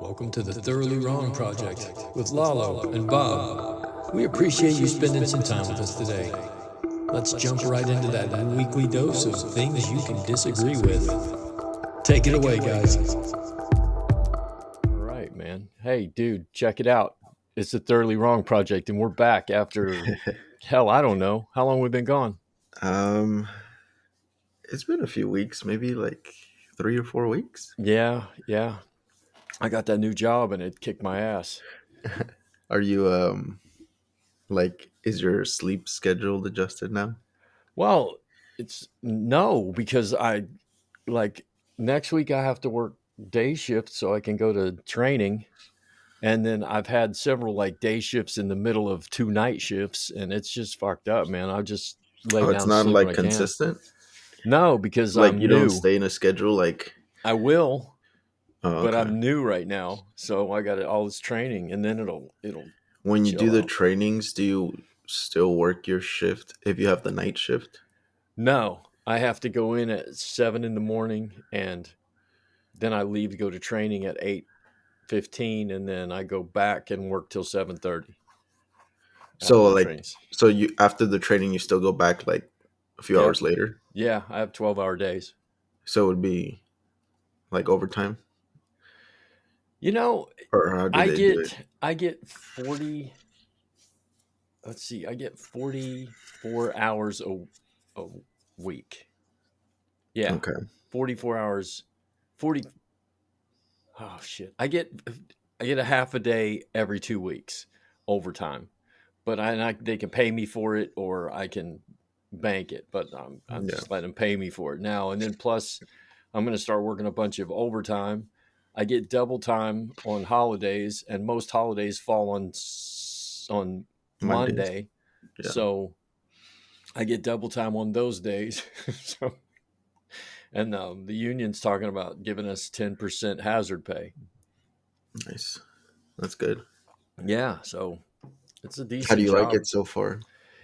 Welcome to the Thoroughly Wrong Project with Lalo and Bob. We appreciate you spending some time with us today. Let's jump right into that weekly dose of things you can disagree with. Take it away, guys. All right, man. Hey, dude, check it out. It's the Thoroughly Wrong Project, and we're back after, hell, I don't know. How long we've been gone? Um, it's been a few weeks, maybe like 3 or 4 weeks. Yeah. I got that new job, and it kicked my ass. Are you like is your sleep schedule adjusted now? Well, it's no, because like, next week I have to work day shifts so I can go to training. And then I've had several like day shifts in the middle of two night shifts, and it's just fucked up, man. I just lay Oh, it's down and not sleep when like I can. consistent. No, because Like I'm you don't new. stay in a schedule like I will, oh, but okay. I'm new right now, so I got all this training, and then it'll When you do chill the out. trainings, do you still work your shift if you have the night shift? No, I have to go in at 7 in the morning, and then I leave to go to training at 8:15, and then I go back and work till 7:30 after So the like trains. so you after the training you still go back like a few Yeah, hours later. yeah, I have 12-hour days. So it would be like overtime You know, or how do I they do it? get 40. Let's see, I get 44 hours a week. Yeah, Okay. 44 hours. 40. Oh shit! I get a half a day every 2 weeks overtime, but they can pay me for it or I can bank it. But I'm Yeah. just letting them pay me for it now. And then plus, I'm going to start working a bunch of overtime. I get double time on holidays, and most holidays fall on Mondays. Monday, Yeah. so I get double time on those days. So, and the union's talking about giving us 10% hazard pay. Nice. That's good. Yeah, so it's a How do decent you like job. it so far?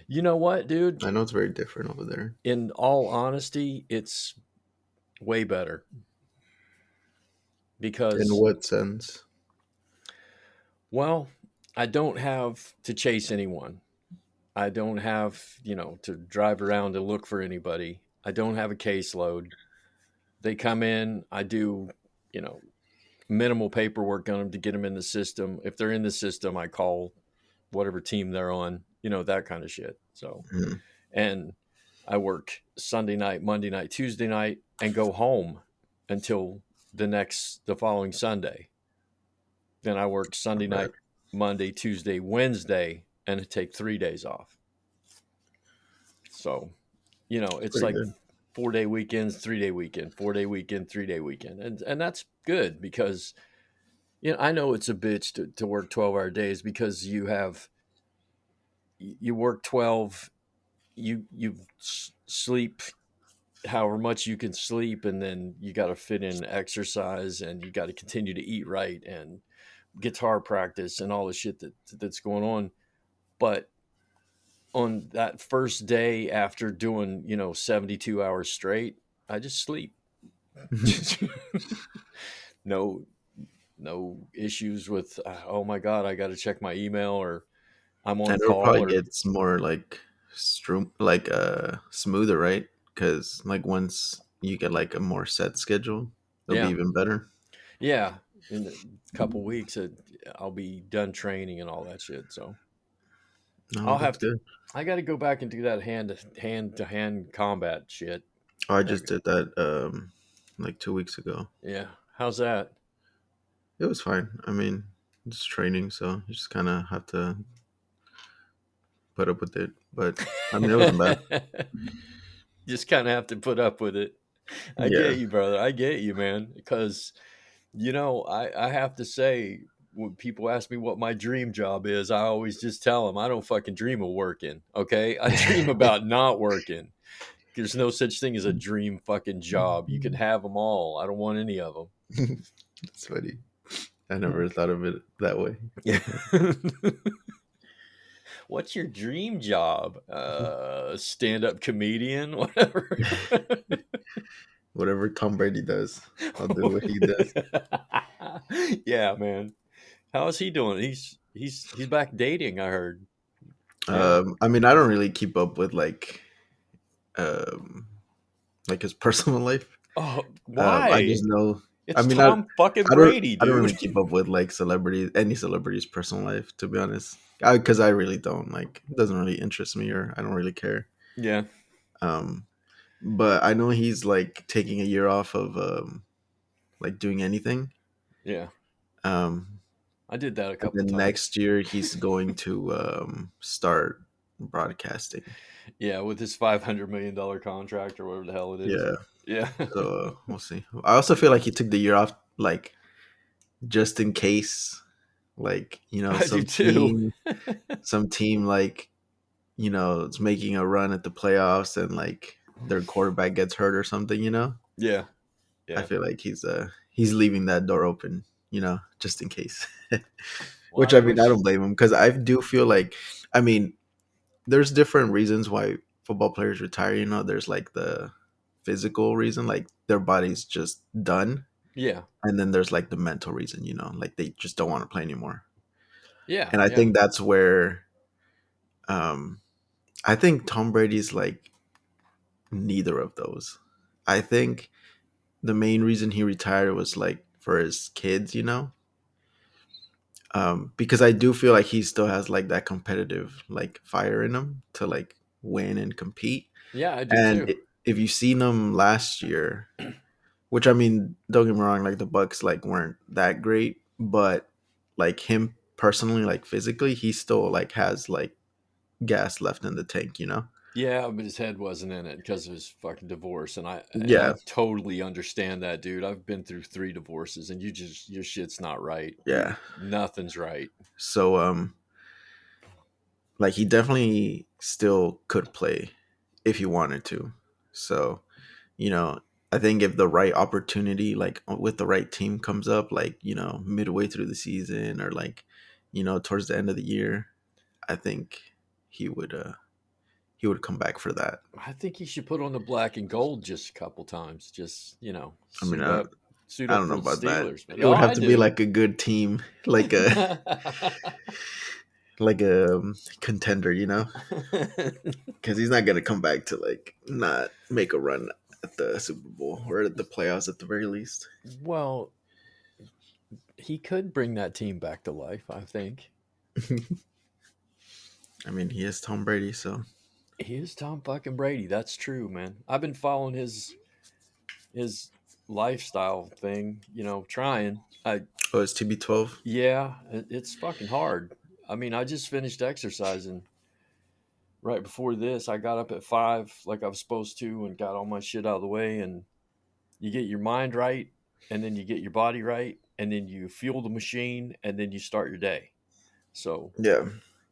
You know what, dude? I know it's very different over there. In all honesty, it's way better In because, what sense? well, I don't have to chase anyone. I don't have, to drive around and look for anybody. I don't have a caseload. They come in, I do, you know, minimal paperwork on them to get them in the system. If they're in the system, I call whatever team they're on, that kind of shit. So, Mhm. and I work Sunday night, Monday night, Tuesday night, and go home until the following Sunday. Then I work Sunday Not bad. night, Monday, Tuesday, Wednesday, and take 3 days off. So, It's it's pretty like good. 4 day weekends, 3 day weekend, 4 day weekend, 3 day weekend. And that's good because, I know it's a bitch to work 12-hour days because you work 12, you sleep however much you can sleep, and then you got to fit in exercise, and you got to continue to eat right, and guitar practice, and all the shit that's going on. But on that first day after doing 72 hours straight, I just sleep. no no issues with, oh my god, I got to check my email, or I'm on And it'll call, probably or get more like smoother, right? Because like once you get like a more set schedule, it'll be yeah, even better. yeah, in a couple weeks I'll be done training and all that shit. So No, I'll that's have to. good. I got to go back and do that hand to hand combat shit. Oh, I I just did that like 2 weeks ago. Yeah, how's that? It was fine. I mean, it's training, so you just kind of have to put up with it. But I mean, it wasn't bad. Just kind of have to put up with it. I Yeah. get you, brother. I get you, man. Because I have to say, when people ask me what my dream job is, I always just tell them I don't fucking dream of working. Okay, I dream about not working. There's no such thing as a dream fucking job. You can have them all. I don't want any of them. It's funny. I never thought of it that way. Yeah. What's your dream job? Stand-up comedian, whatever. Whatever Tom Brady does, I'll do what he does. Yeah, man. How is he doing? He's back dating, I heard. Yeah. I mean, I don't really keep up with um, like his personal life. Oh, I just why? know. I It's mean, Tom fucking I don't, Brady, I don't dude. really keep up with like celebrities, any celebrities' personal life, to be honest. Because I really don't like. It doesn't really interest me, or I don't really care. Yeah. Um, but I know he's like taking a year off of like doing anything. Yeah. Um, I did that a and couple then times. next year he's going to start broadcasting. Yeah, with his $500 million contract or whatever the hell it is. Yeah. Yeah. So we'll see. I also feel like he took the year off, like just in case, like I do too. some team like is making a run at the playoffs and like their quarterback gets hurt or something. Yeah. I Yeah. feel like he's leaving that door open, just in case. Well, Which I I mean, I wish. don't blame him because I do feel like, I mean, there's different reasons why football players retire. There's like the physical reason, like their body's just done, Yeah. and then there's like the mental reason, like they just don't want to play anymore. Yeah. And I Yeah. think that's where um I think Tom Brady's like neither of those. I think the main reason he retired was like for his kids, because I do feel like he still has like that competitive like fire in him to like win and compete. Yeah, I do And too. if you've seen him last year, which I mean, don't get me wrong, like the Bucks like weren't that great, but like him personally, like physically, he still like has like gas left in the tank. Yeah, but his head wasn't in it because of his fucking divorce, and I Yeah, totally understand that, dude. I've been through 3 divorces, and your shit's not right. yeah. Nothing's right. So like he definitely still could play if he wanted to. So, you know, I think if the right opportunity, like with the right team comes up, like, midway through the season or like, towards the end of the year, I think he would he would come back for that. I think he should put on the black and gold just a couple times. Just I mean, suit I up don't know for the about that. Steelers. But It oh, would have I to be do. like a good team, like a like a contender, because he's not gonna come back to like not make a run at the Super Bowl or at the playoffs at the very least. Well, he could bring that team back to life. I think I mean, he is Tom Brady, so he is Tom fucking Brady. That's true, man. I've been following his lifestyle thing. Trying. oh, it's TB12. Yeah, it's fucking hard. I mean, I just finished exercising right before this. I got up at 5 like I was supposed to and got all my shit out of the way. And you get your mind right, and then you get your body right, and then you fuel the machine, and then you start your day. So Yeah,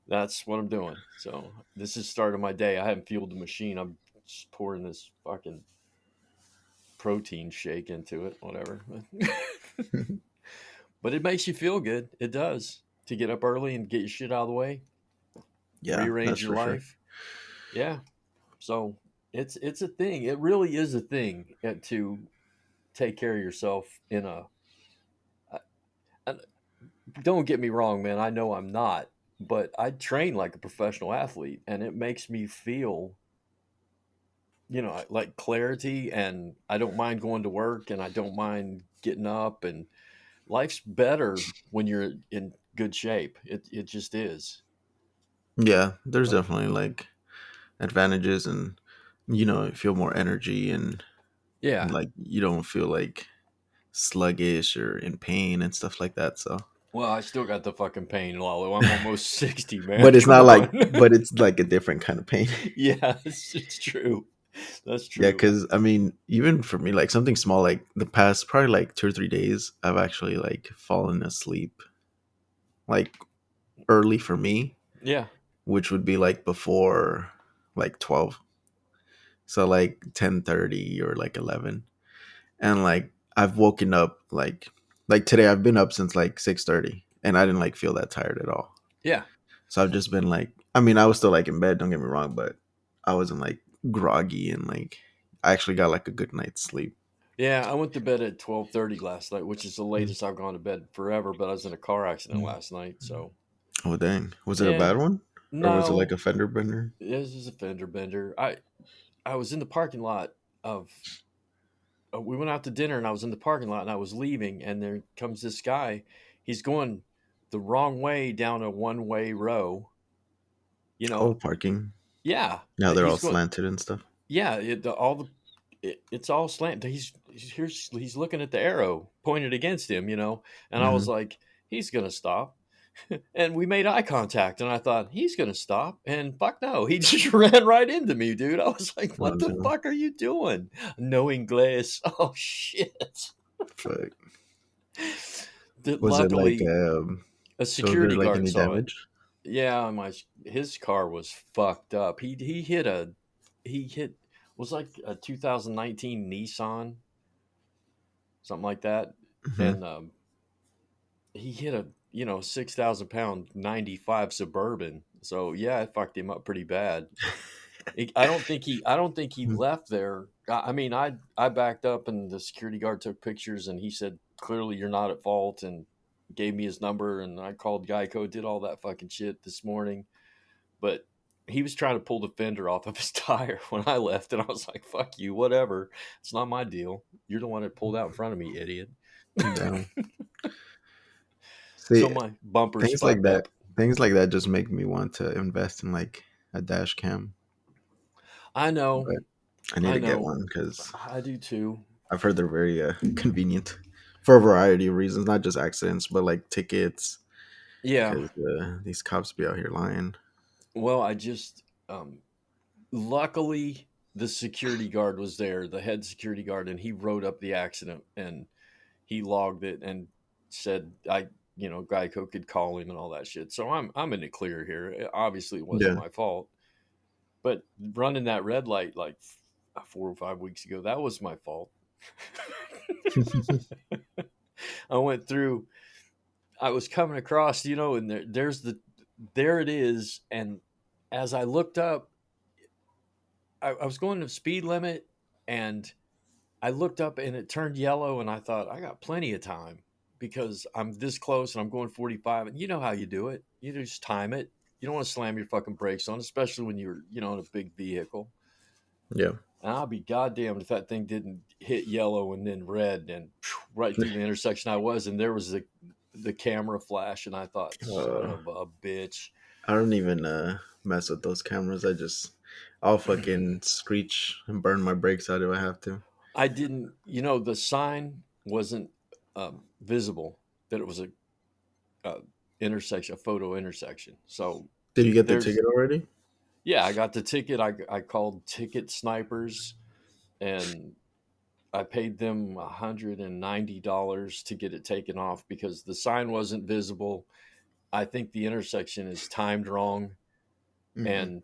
that's what I'm doing. So this is the start of my day. I haven't fueled the machine. I'm just pouring this fucking protein shake into it, whatever. But it makes you feel good. It does, to get up early and get your shit out of the way, yeah, rearrange that's your for sure. life. Yeah. So it's a thing. It really is a thing, to take care of yourself in a don't get me wrong, man. I know I'm not, but I train like a professional athlete, and it makes me feel, like clarity. And I don't mind going to work, and I don't mind getting up. And life's better when you're in good shape. It just is. Yeah, there's So definitely like advantages, and you feel more energy, and yeah. like you don't feel like sluggish or in pain and stuff like that. So, Well, I still got the fucking pain, Lalo. I'm almost 60, man. but it's Come not like, on. but it's like a different kind of pain. Yeah, it's true. That's Yeah, true. because I mean, even for me, like something small, like the past probably like 2 or 3 days, I've actually like fallen asleep like early for me, Yeah. which would be like before like 12. So like 10:30 or like 11. And like I've woken up like today I've been up since like 6:30 and I didn't like feel that tired at all. Yeah. So I've just been like, I mean, I was still like in bed, don't get me wrong, but I wasn't like groggy, and like I actually got like a good night's sleep. Yeah, I went to bed at 12:30 last night, which is the Mm. latest I've gone to bed forever. But I was in a car accident Mm. last night, so Oh dang! Was it a yeah. bad one, or was it like No, a fender bender? this is a fender bender. I was in the parking lot of. We went out to dinner, and I was in the parking lot, and I was leaving, and there comes this guy. He's going the wrong way down a one-way row. You Oh, know, parking. yeah, Now they're all he's going. slanted and stuff. Yeah, it's all slanted. He's looking at the arrow pointed against him, and I was Hmm. like, he's gonna stop. And we made eye contact, and I thought he's gonna stop, and fuck no, he just ran right into me, dude. I was like, Oh what the no! fuck are you doing? No English. Oh shit. Fuck. Was it like Luckily, a so? Was there security like guard any saw it. damage? Yeah, my his car was fucked up. He hit was like a 2019 Nissan, something like that, Hmm. and he hit a 6,000 pound 95 Suburban. So yeah, it fucked him up pretty bad. I don't think he left there. I mean, I backed up, and the security guard took pictures, and he said clearly you're not at fault, and gave me his number, and I called Geico, did all that fucking shit this morning. But he was trying to pull the fender off of his tire when I left, and I was like, "Fuck you, whatever. It's not my deal. You're the one that pulled out in front of me, idiot." Down. So See, my bumper's things like fucked that. up. Things like that just make me want to invest in like a dash cam. I know, But I need I to get know, one because I do too. I've heard they're very convenient for a variety of reasons, not just accidents, but like tickets. Yeah. Because these cops be out here lying. Well, luckily the security guard was there, the head security guard, and he wrote up the accident, and he logged it and said Geico could call him and all that shit. So I'm in the clear here. Obviously, it wasn't Yeah. my fault, but running that red light like 4 or 5 weeks ago, that was my fault. I went through. I was coming across, and there it is. And as I looked up, I was going to speed limit, and I looked up and it turned yellow, and I thought I got plenty of time because I'm this close and I'm going 45. And you know how you do it. You just time it. You don't want to slam your fucking brakes on, especially when you're, in a big vehicle. Yeah. And I'll be goddamned if that thing didn't hit yellow and then red and right through the intersection I was. And there was the camera flash, and I thought, son Uh, of a bitch. I don't even mess with those cameras. I'll fucking screech and burn my brakes out if I have to. I didn't, the sign wasn't visible that it was a intersection, a photo intersection. So Did you get the there's, ticket already? yeah, I got the ticket. I called Ticket Snipers, and I paid them $190 to get it taken off because the sign wasn't visible. I think the intersection is timed wrong, Hmm. and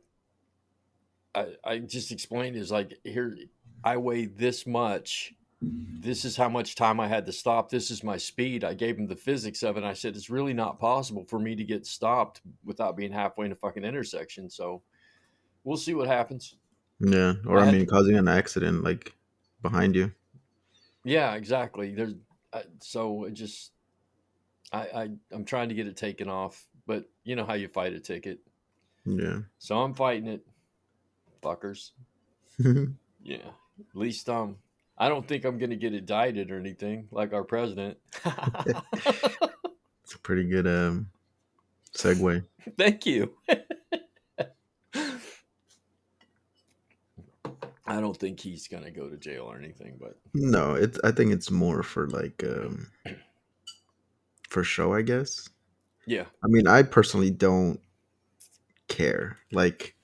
I just explained is like, here, I weigh this much. This is how much time I had to stop. This is my speed. I gave him the physics of it. I said, it's really not possible for me to get stopped without being halfway in a fucking intersection. So we'll see what happens. Yeah. Or I I had mean, to, causing an accident like behind you. yeah, exactly. So it just, I'm trying to get it taken off, but you know how you fight a ticket. Yeah. So I'm fighting it, fuckers. Yeah. At least, I don't think I'm going to get indicted or anything like our president. It's a pretty good segue. Thank you. I don't think he's gonna go to jail or anything, but No, it's. I think it's more for like for show. I guess. yeah, I mean, I personally don't care. Like,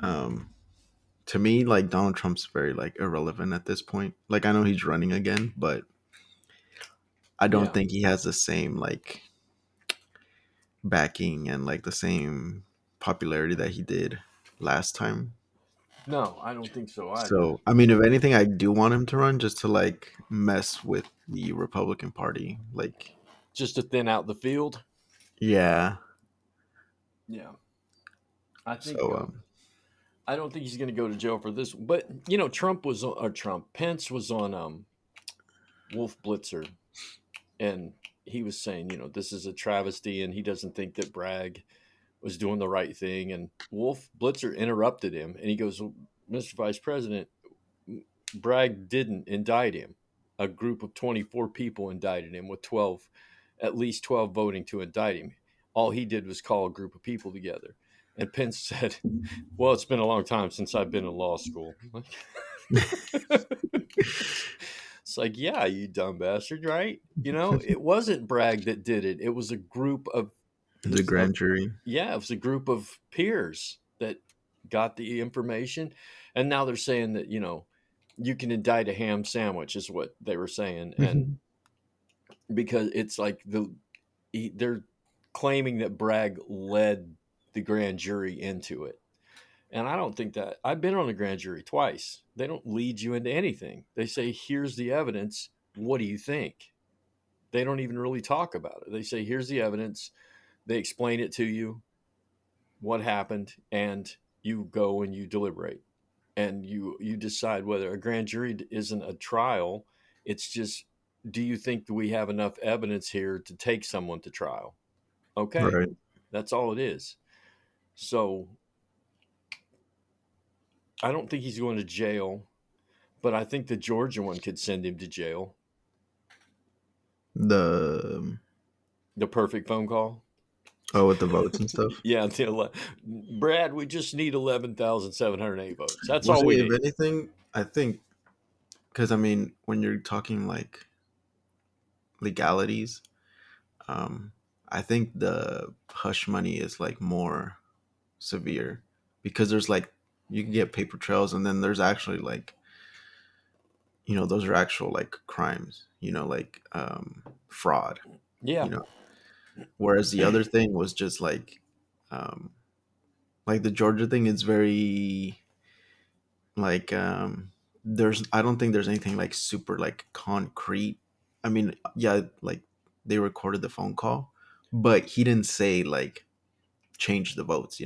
um, to me, like Donald Trump's very like irrelevant at this point. Like, I know he's running again, but I don't yeah. think he has the same like backing and like the same popularity that he did last time. No, I don't think so either. So, I mean, if anything, I do want him to run just to like mess with the Republican Party. Like, Just to thin out the field. yeah. Yeah, I think So, I don't think he's going to go to jail for this. But you know, Pence was on Wolf Blitzer, and he was saying, you know, this is a travesty, and he doesn't think that Bragg was doing the right thing. And Wolf Blitzer interrupted him, and he goes, well, "Mr. Vice President, Bragg didn't indict him. A group of 24 people indicted him with 12, at least 12 voting to indict him. All he did was call a group of people together." And Pence said, "Well, it's been a long time since I've been in law school." It's like, yeah, you dumb bastard, right? You know, it wasn't Bragg that did it. It was a group of The his, grand jury. yeah, it was a group of peers that got the information. And now they're saying that, you know, you can indict a ham sandwich, is what they were saying. And because it's like they're claiming that Bragg led the grand jury into it. And I don't think that. I've been on a grand jury twice. They don't lead you into anything. They say, "Here's the evidence. What do you think?" They don't even really talk about it. They say, "Here's the evidence." They explain it to you, what happened, and you go and you deliberate. And you decide whether a grand jury isn't a trial. It's just, do you think that we have enough evidence here to take someone to trial? Okay. Right. That's all it is. So I don't think he's going to jail. But I think the Georgia one could send him to jail. The The perfect phone call. oh, with the votes and stuff. Yeah, Brad, we just need 11,708 votes. That's Well, all we see, if need. anything, I think because I mean, when you're talking like legalities, um, I think the hush money is like more severe because there's like you can get paper trails, and then there's actually like those are actual like crimes, like fraud, you Yeah, know. Whereas the other thing was just um, like the Georgia thing is very like there's I don't think there's anything like super like concrete. I mean, yeah, like they recorded the phone call, but he didn't say like change the votes,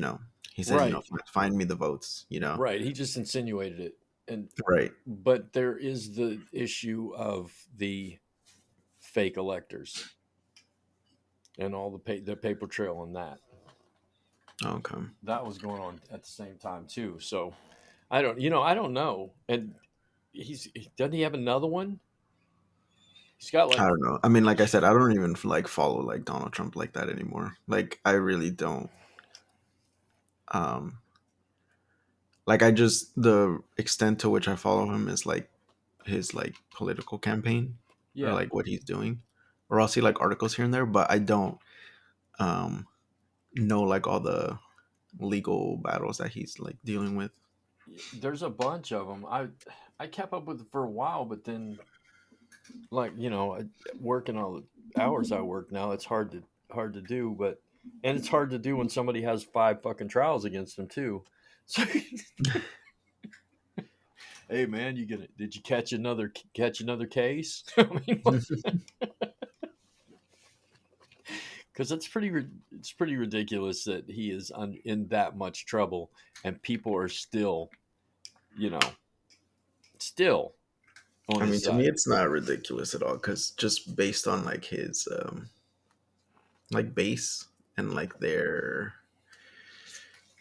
He said, right, find me the votes, right. He just insinuated it, and Right. but there is the issue of the fake electors and all the paper trail on that. Okay. That was going on at the same time too. So I don't know. And doesn't he have another one? He's got I like don't know. I mean, like I said, I don't even like follow like Donald Trump like that anymore. Like I really don't. Um, like I just the extent to which I follow him is like his like political campaign or yeah. like what he's doing, or I'll see like articles here and there, but I don't um know like all the legal battles that he's like dealing with. There's a bunch of them. I kept up with it for a while, but then like working all the hours I work now, it's hard to do. But and it's hard to do when somebody has five fucking trials against them too. So hey man, did you catch another case? I mean, because it's pretty ridiculous that he is in that much trouble and people are you know still on I his mean, to me, side. it's not ridiculous at all because just based on like his like base and like their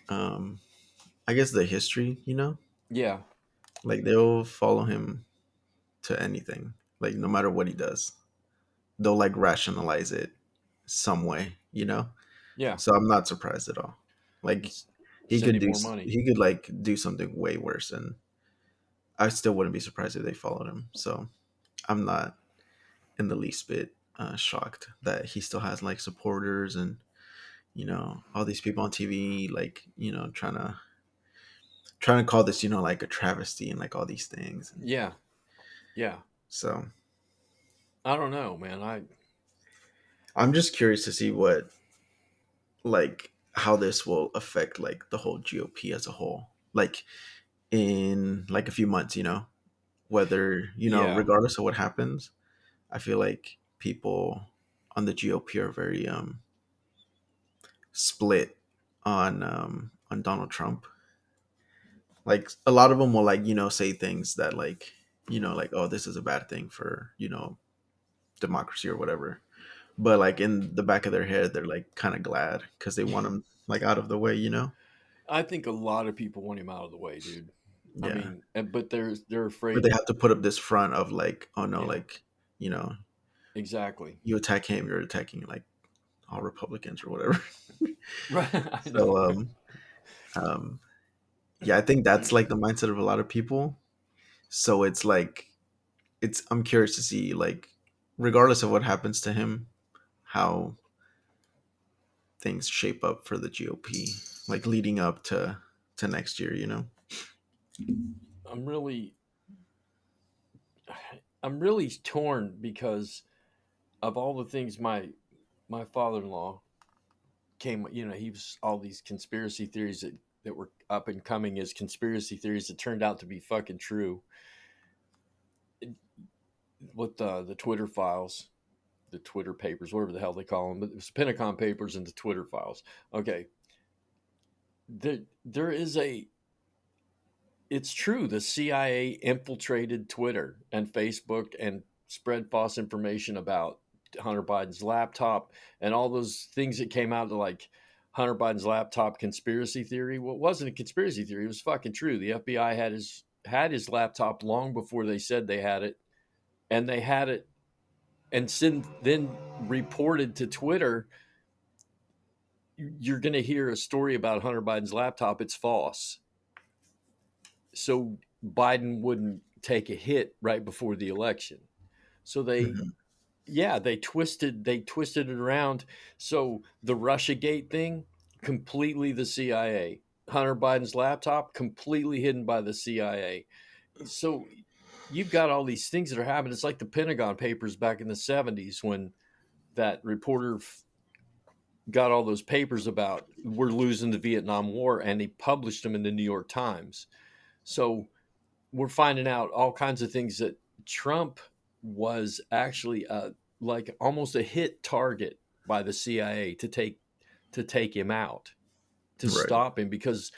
um I guess the history, Yeah, like they'll follow him to anything, like no matter what he does, they'll like rationalize it some way. yeah. So I'm not surprised at all. Like S- Send him more money. he could like do something way worse, and I still wouldn't be surprised if they followed him. So I'm not in the least bit shocked that he still has like supporters and all these people on TV, like trying to call this like a travesty and like all these things. And Yeah, yeah. so I don't know, man. I'm just curious to see what like how this will affect like the whole GOP as a whole, like in like a few months, whether Yeah, regardless of what happens. I feel like people on the GOP are very split on Donald Trump. like a lot of them will like say things that like like, oh, this is a bad thing for democracy or whatever, but like in the back of their head they're like kind of glad because they want them like out of the way. I think a lot of people want him out of the way, dude. I Yeah, mean, but they're but they afraid. have to put up this front of like, oh no, Yeah, like you know exactly. you attack him, you're attacking like all Republicans or whatever. Right. I So know. um yeah, I think that's like the mindset of a lot of people. So it's like, I'm curious to see, like, regardless of what happens to him, how things shape up for the GOP, like leading up to next year. I'm really, I'm really torn because of all the things my father-in-law came. He was all these conspiracy theories that were up and coming as conspiracy theories that turned out to be fucking true. With the Twitter files, the Twitter papers, whatever the hell they call them, but it was Pentagon papers and the Twitter files. Okay, there is a. It's true. The CIA infiltrated Twitter and Facebook and spread false information about Hunter Biden's laptop and all those things that came out to like Hunter Biden's laptop conspiracy theory. Well, it wasn't a conspiracy theory. It was fucking true. The FBI had his laptop long before they said they had it, and they had it, and then reported to Twitter. You're going to hear a story about Hunter Biden's laptop. It's false. So Biden wouldn't take a hit right before the election. So Hmm. they twisted it around. So the Russiagate thing, completely the CIA. Hunter Biden's laptop, completely hidden by the CIA. So you've got all these things that are happening. It's like the Pentagon Papers back in the 70s when that reporter got all those papers about we're losing the Vietnam War, and he published them in the New York Times. So we're finding out all kinds of things that Trump was actually like almost a hit target by the CIA to take him out, to Right. stop him, because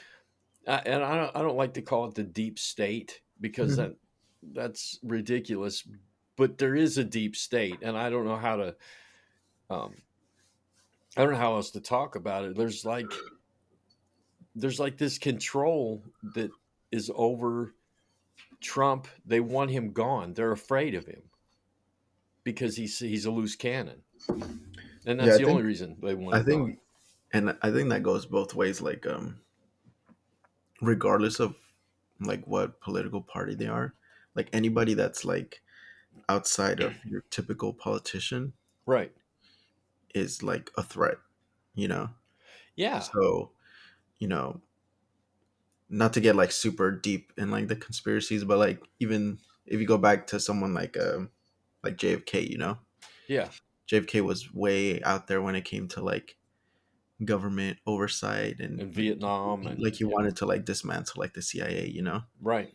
and I don't like to call it the deep state because Mhm. that's ridiculous, but there is a deep state, and um, I don't know how else to talk about it. There's like this control that is over Trump. They want him gone. They're afraid of him because he's a loose cannon, and Yeah, that's the only reason they want I him gone. think, and I think that goes both ways. Like, regardless of like what political party they are, like anybody that's like outside of your typical politician Right? is like a threat. Yeah. So, you know, not to get like super deep in like the conspiracies, but like even if you go back to someone like JFK, Yeah. JFK was way out there when it came to like government oversight, and In Vietnam, and like he yeah. wanted to like dismantle like the CIA. Right.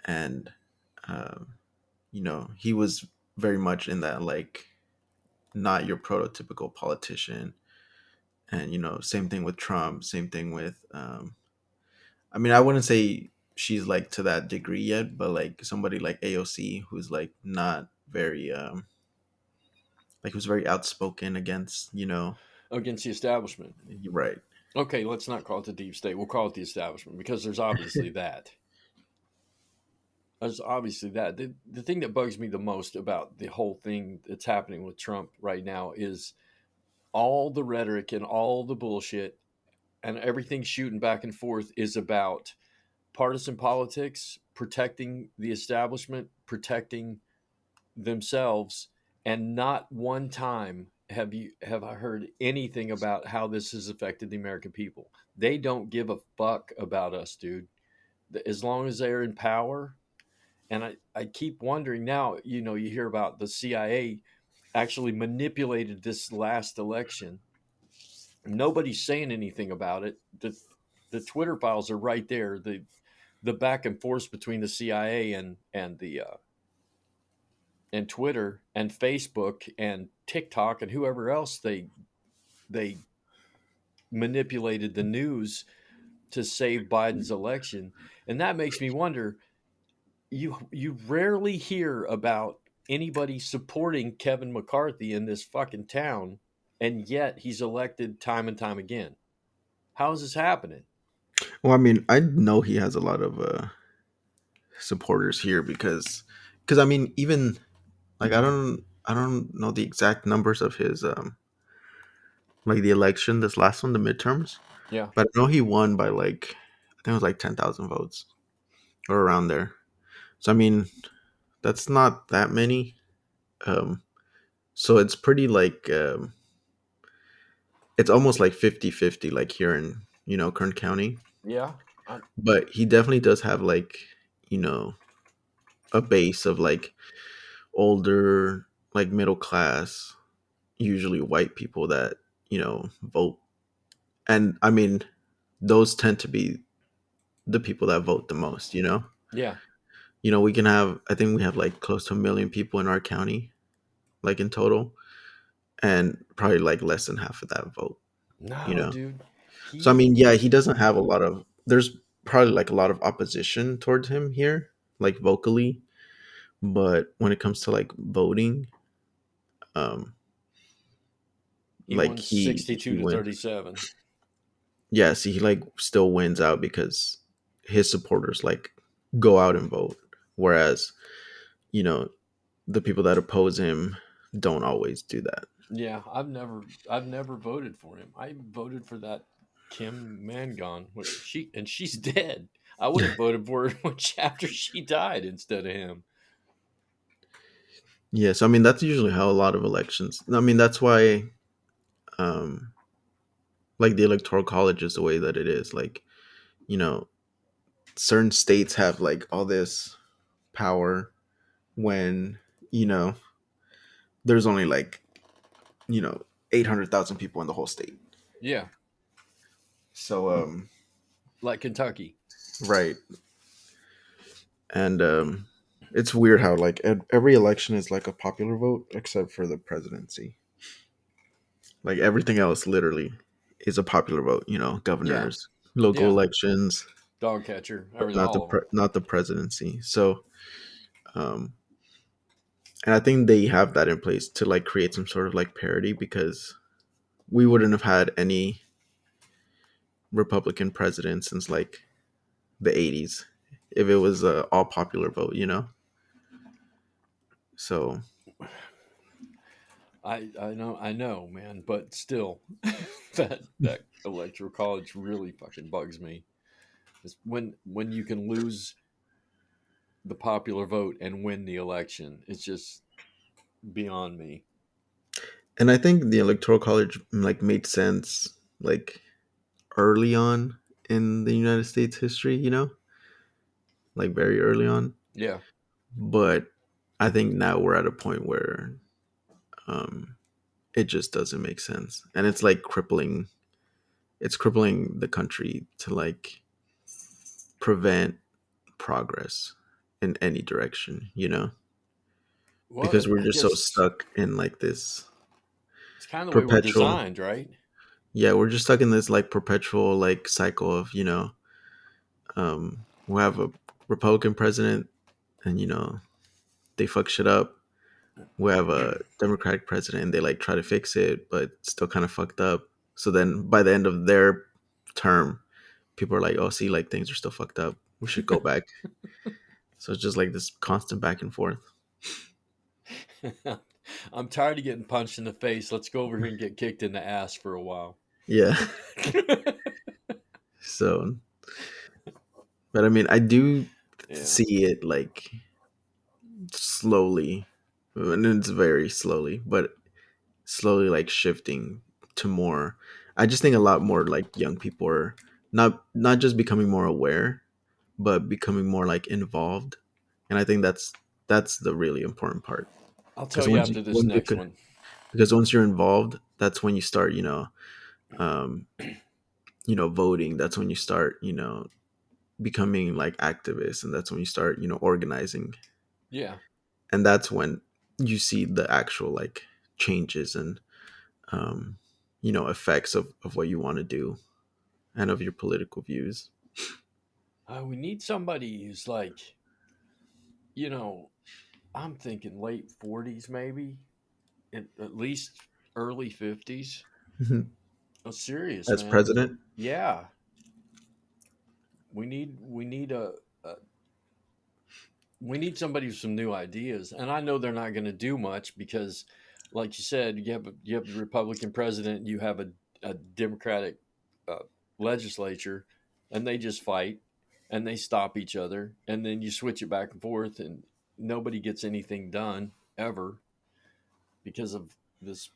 And um, he was very much in that like not your prototypical politician. And same thing with Trump, same thing with I mean, I wouldn't say she's like to that degree yet, but like somebody like AOC, who's like not very like who's very outspoken against, Against the establishment. you're right. Okay, let's not call it the deep state. We'll call it the establishment because there's obviously that. There's obviously that. The thing that bugs me the most about the whole thing that's happening with Trump right now is all the rhetoric and all the bullshit and everything shooting back and forth is about partisan politics, protecting the establishment, protecting themselves, and not one time have I heard anything about how this has affected the American people. They don't give a fuck about us, dude. As long as they're in power, and I keep wondering now, you hear about the CIA actually manipulated this last election. Nobody's saying anything about it. The Twitter files are right there. The back and forth between the CIA and Twitter and Facebook and TikTok and whoever else they manipulated the news. to save Biden's election. And that makes me wonder, you rarely hear about anybody supporting Kevin McCarthy in this fucking town, and yet he's elected time and time again. How is this happening? Well, I mean, I know he has a lot of supporters here because I mean, even like I don't know the exact numbers of his like the election, this last one, the midterms, Yeah. but I know he won by like I think it was like 10,000 votes or around there. So I mean, that's not that many. Um, so it's pretty like it's almost like 50-50 like here in, Kern County. Yeah. I, But he definitely does have like, you know, a base of like older, like middle class, usually white people that, vote. And I mean, those tend to be the people that vote the most, you know? yeah. We can have, I think we have like close to 1 million people in our county, like in total, and probably like less than half of that vote, you No, know? dude. So, I He mean, yeah, he doesn't have a lot of, there's probably like a lot of opposition towards him here, like vocally. But when it comes to like voting, um, he like won he 62 to wins. 37. Yeah, see, he like still wins out because his supporters like go out and vote, whereas you know the people that oppose him don't always do that. Yeah, I've never voted for him. I voted for that Kim Mangon. She's dead. I would have voted for her after she died instead of him. Yeah, so I mean that's usually how a lot of elections. I mean that's why, um, like the electoral college is the way that it is. Like you know, certain states have like all this power when you know there's only like 800,000 people in the whole state. Yeah, So like Kentucky. right, and it's weird how like every election is like a popular vote except for the presidency. Like everything else, literally, is a popular vote. Yeah, Governors, local yeah. elections, Dog catcher. but Everything. All of them. not the presidency. So, um, and I think they have that in place to like create some sort of like parity because we wouldn't have had any Republican president since like the '80s if it was a all popular vote. So I know, man. But still, that electoral college really fucking bugs me. It's when you can lose the popular vote and win the election. It's just beyond me. And I think the electoral college like made sense like early on in the United States history, like very early on. Yeah. But I think now we're at a point where um, it just doesn't make sense, and it's like crippling. It's crippling the country to like prevent progress in any direction, Well, because we're I just so guess stuck in like this it's kind of the way we're perpetual. designed, right? Yeah, we're just stuck in this like perpetual like cycle of we'll have a Republican president, and they fuck shit up. We have a Democratic president, and they like try to fix it, but still kind of fucked up. So then by the end of their term, people are like, "Oh, see, like things are still fucked up. We should go back." So it's just like this constant back and forth. I'm tired of getting punched in the face. Let's go over here and get kicked in the ass for a while. Yeah. So, but I mean, I do Yeah. see it like slowly, and it's very slowly, but slowly like shifting to more. I just think a lot more like young people are not just becoming more aware, but becoming more like involved. And I think that's the really important part I'll tell because you after this next one. because once you're involved, that's when you start, um, voting. That's when you start, becoming like activists, and that's when you start, organizing, Yeah. and that's when you see the actual like changes and um, effects of what you want to do. and of your political views. We need somebody who's like, you know, I'm thinking late 40s, maybe, at least early 50s. Oh, serious, As man. president. Yeah, we need a we need somebody with some new ideas, and I know they're not going to do much because, like you said, you have the Republican president, you have a Democratic uh, legislature, and they just fight and they stop each other, and then you switch it back and forth, and nobody gets anything done ever because of this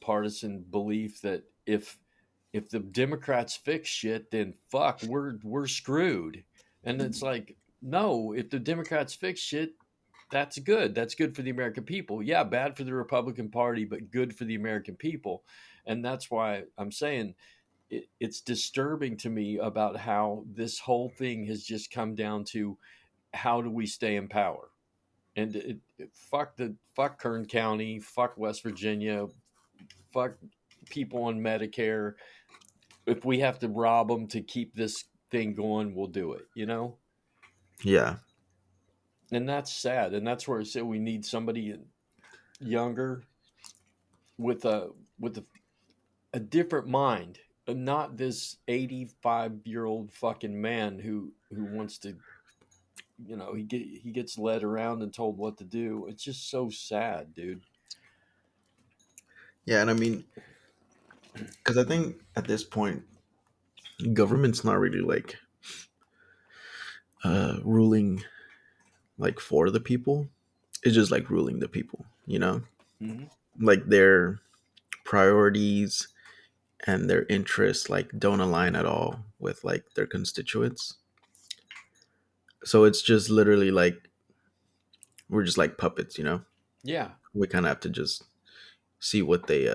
partisan belief that if the Democrats fix shit, then fuck, we're screwed. And it's like, no, if the Democrats fix shit, that's good. That's good for the American people. Yeah, bad for the Republican Party, but good for the American people. And that's why I'm saying it's disturbing to me about how this whole thing has just come down to how do we stay in power? And fuck Kern County, fuck West Virginia, fuck people on Medicare. If we have to rob them to keep this thing going, we'll do it, you know? Yeah. And that's sad. And that's where I say we need somebody younger with a different mind, not this 85-year-old fucking man who wants to, he gets led around and told what to do. It's just so sad, dude. Yeah, and I mean, because I think at this point, government's not really like ruling like for the people. It's just like ruling the people, you know? Hmm. Like their priorities and their interests like don't align at all with like their constituents. So it's just literally like we're just like puppets, you know? Yeah. We kind of have to just see what they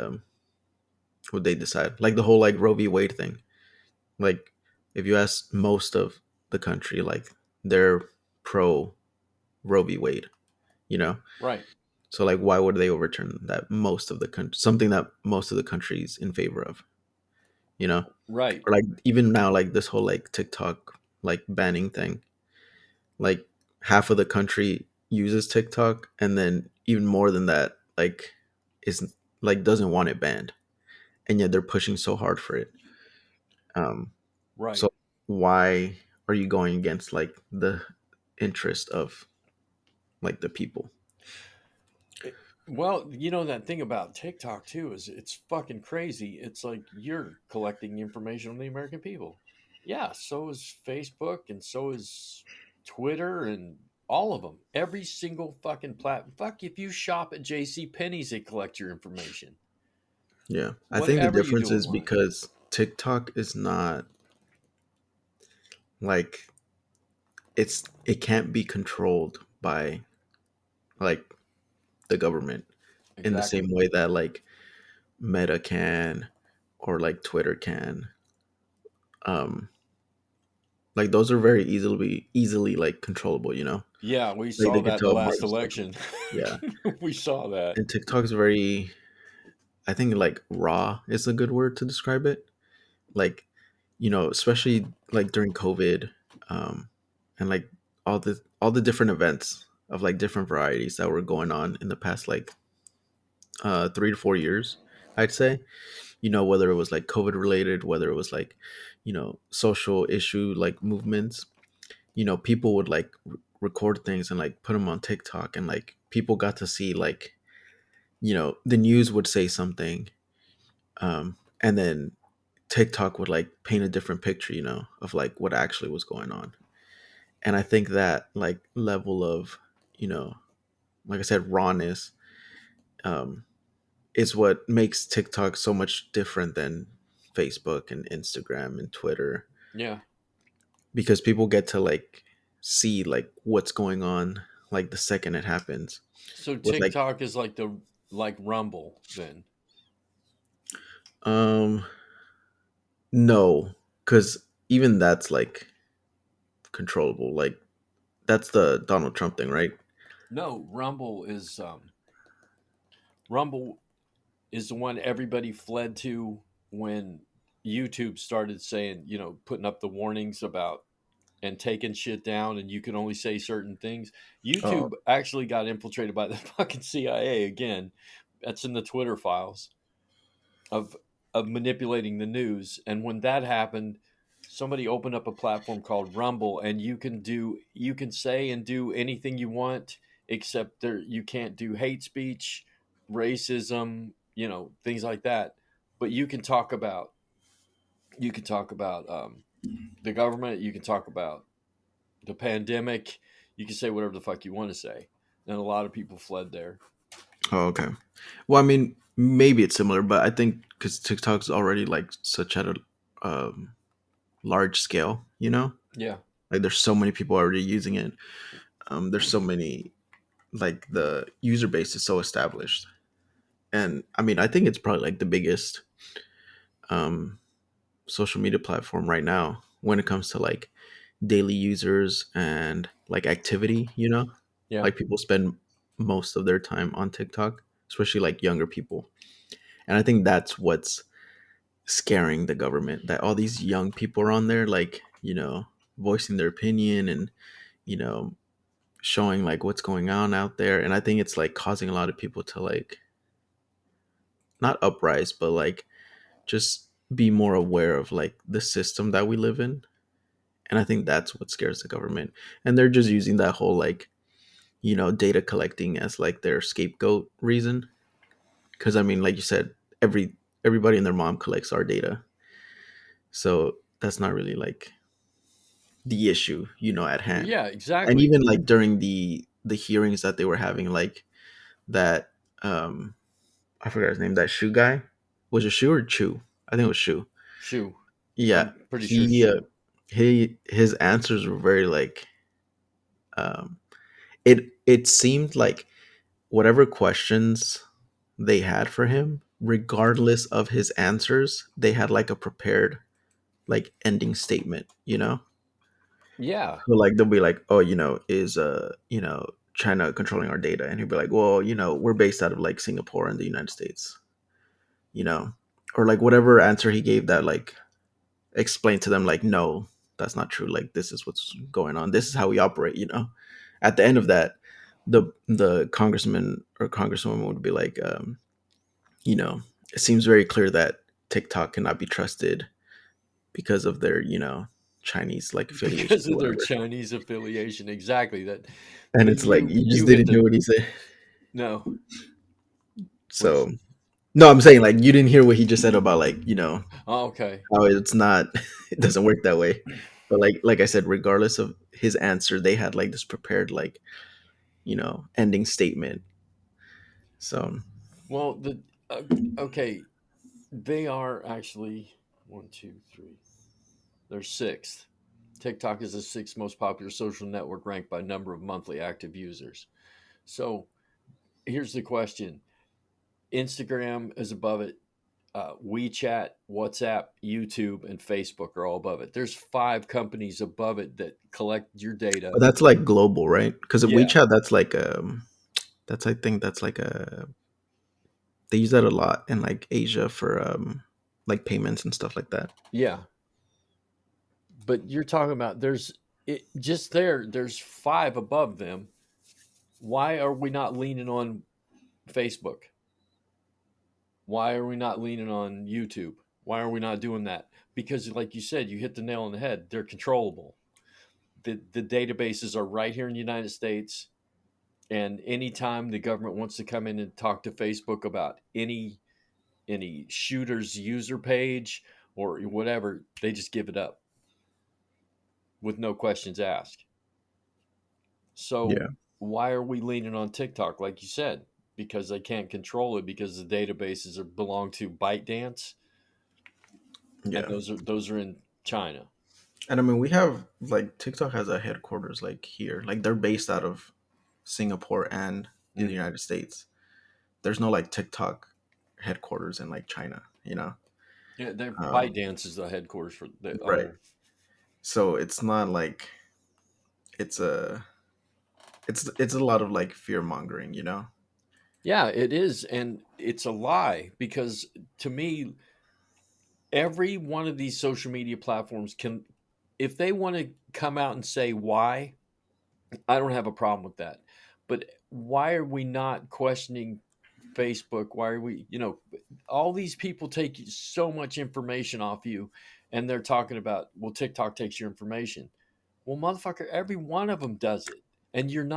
decide. Like the whole like Roe v. Wade thing. Like if you ask most of the country, like they're pro Roe v. Wade, you know? Right. So like why would they overturn that most of the country something that most of the country's in favor of, you know? Right. Or like even now like this whole like TikTok like banning thing. Like half of the country uses TikTok and then even more than that like is like doesn't want it banned. And yet they're pushing so hard for it. Um Right. so why are you going against like the interest of like the people? Well, that thing about TikTok too is it's fucking crazy. It's like you're collecting information on the American people. Yeah, so is Facebook and so is Twitter and all of them. Every single fucking fuck, if you shop at JC Penney's, they collect your information. Yeah. I think the Whatever you difference do is online. because TikTok is not like it can't be controlled by like the government in the same Exactly. way that like Meta can or like Twitter can. Um like those are very easily like controllable, you know? Yeah, we Like they saw could that the tell last Mark's like election. yeah. We saw that. And TikTok's very I think like raw is a good word to describe it. Like, you know, especially like during COVID, um, and like all the different events of like different varieties that were going on in the past like 3 to 4 years, I'd say. You know, whether it was like COVID related, whether it was like, you know, social issue like movements, you know, people would like record things and like put them on TikTok, and like people got to see like, you know, the news would say something, and then TikTok would like paint a different picture, you know, of like what actually was going on. And I think that like level of, you know, like I said, rawness, um, is what makes TikTok so much different than Facebook and Instagram and Twitter, Yeah. because people get to like see like what's going on like the second it happens So with like TikTok is like the like Rumble then. um no, because even that's like controllable. Like that's the Donald Trump thing, right? No, Rumble is the one everybody fled to when YouTube started saying, putting up the warnings about and taking shit down, and you can only say certain things. Oh, YouTube actually got infiltrated by the fucking CIA again. That's in the Twitter files of manipulating the news. And when that happened, somebody opened up a platform called Rumble, and you can say and do anything you want, except you can't do hate speech, racism, things like that. But you can talk about the government, you can talk about the pandemic, you can say whatever the fuck you want to say. And a lot of people fled there. oh, okay. Well, I mean, maybe it's similar, but I think because TikTok's already like such at a um, large scale, Yeah. like there's so many people already using it. There's so many, like the user base is so established, and I mean, I think it's probably like the biggest um, social media platform right now when it comes to like daily users and like activity. Yeah. Like people spend most of their time on TikTok, especially like younger people, and I think that's what's scaring the government, that all these young people are on there, like, voicing their opinion and, you know, showing like what's going on out there. And I think it's like causing a lot of people to like not uprise, but like just be more aware of like the system that we live in. And I think that's what scares the government. And they're just using that whole like, data collecting as like their scapegoat reason. Cause I mean, like you said, everybody and their mom collects our data. So that's not really like the issue, at hand. Yeah, And exactly. even like during the hearings that they were having, like that I forgot his name, that shoe guy. Was it Shoe or Chew? I think it was Shoe. Shoe. Yeah. I'm pretty sure shoe. His answers were very like it seemed like whatever questions they had for him, regardless of his answers, they had like a prepared like ending statement, Yeah. So like they'll be like, oh, is China controlling our data? And he'll be like, well, we're based out of like Singapore and the United States, you know, or like whatever answer he gave that like explained to them like, no, that's not true. Like this is what's going on. This is how we operate. At the end of that, the congressman or congresswoman would be like, you know, it seems very clear that TikTok cannot be trusted because of their, Chinese like Because affiliations or of their whatever. Chinese affiliation. Exactly. That And but it's like you you just you hit didn't hear the what he said. no. Which So no, I'm saying like you didn't hear what he just said about like oh, okay. how it's not it doesn't work that way. But like I said, regardless of his answer, they had like this prepared like ending statement. So Well, uh, okay, they are actually one, two, three. They're sixth. TikTok is the sixth most popular social network ranked by number of monthly active users. So here's the question: Instagram is above it. WeChat, WhatsApp, YouTube, and Facebook are all above it. There's five companies above it that collect your data. but that's like global, right? Because of Yeah, WeChat, that's I think that's like they use that a lot in like Asia for like payments and stuff like that. yeah. But you're talking about just there. There's five above them. Why are we not leaning on Facebook? Why are we not leaning on YouTube? Why are we not doing that? Because, like you said, you hit the nail on the head. They're controllable. The databases are right here in the United States, and anytime the government wants to come in and talk to Facebook about any shooter's user page or whatever, they just give it up with no questions asked. Yeah, So why are we leaning on TikTok, like you said? Because they can't control it because the databases belong to ByteDance, and yeah. those are in China. And I mean, we have like TikTok has a headquarters like here, like they're based out of Singapore and in the Mhm. United States. There's no like TikTok headquarters in like China. Yeah, Um, ByteDance is the headquarters for the right. other. So it's not like it's a it's a lot of like fear mongering. Yeah, it is, and it's a lie because to me, Every one of these social media platforms can, if they want to come out and say why, I don't have a problem with that. But why are we not questioning Facebook? Why are we, all these people take so much information off you, and they're talking about, well, TikTok takes your information. Well, motherfucker, every one of them does it. And you're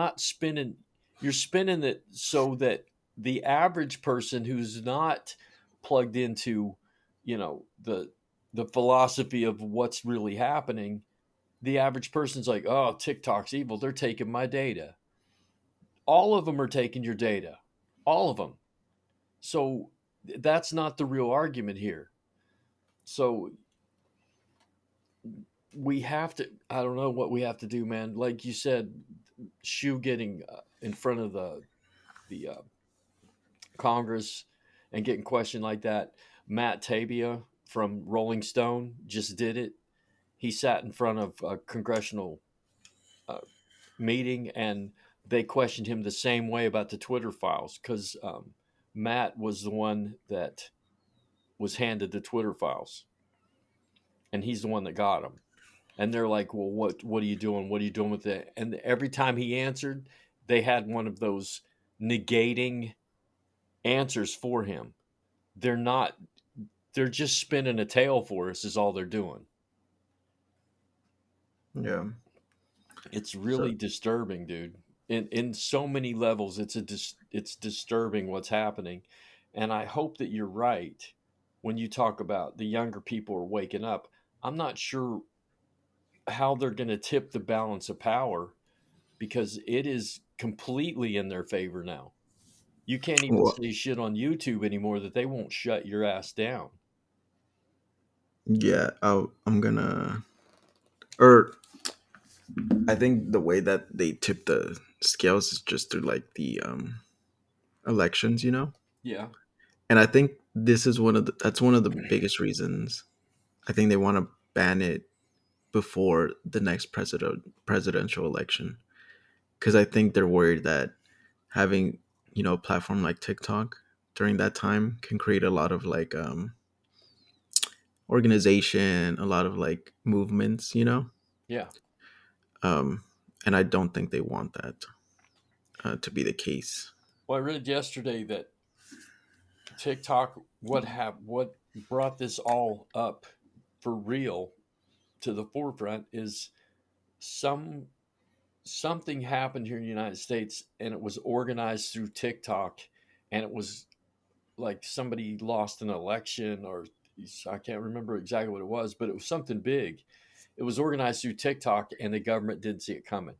spinning it so that the average person who's not plugged into, the philosophy of what's really happening, the average person's like, oh, TikTok's evil. They're taking my data. All of them are taking your data. All of them. So that's not the real argument here. So we have to, I don't know what we have to do, man. Like you said, Shu getting in front of the Congress and getting questioned like that. Matt Tabia from Rolling Stone just did it. He sat in front of a congressional uh, meeting, and they questioned him the same way about the Twitter files because Matt was the one that was handed the Twitter files, and he's the one that got them. And they're like, "Well, what are you doing? What are you doing with it?" And every time he answered, they had one of those negating answers for him. They're not. They're just spinning a tail for us. Is all they're doing. Yeah. It's So really disturbing, dude. In so many levels, it's disturbing what's happening, and I hope that you're right when you talk about the younger people are waking up. I'm not sure how they're going to tip the balance of power because it is completely in their favor now. You can't even well, say shit on YouTube anymore that they won't shut your ass down. yeah, I'm gonna, or I think the way that they tip the scales is just through like the elections, Yeah. and I think this is that's one of the biggest reasons I think they want to ban it before the next presidential election, because I think they're worried that having a platform like TikTok during that time can create a lot of like organization, a lot of like movements, Yeah. um, and I don't think they want that to be the case. Well, I read yesterday that TikTok, what brought this all up for real to the forefront is some something happened here in the United States, and it was organized through TikTok, and it was like somebody lost an election, or I can't remember exactly what it was, but it was something big. It was organized through TikTok, and the government didn't see it coming.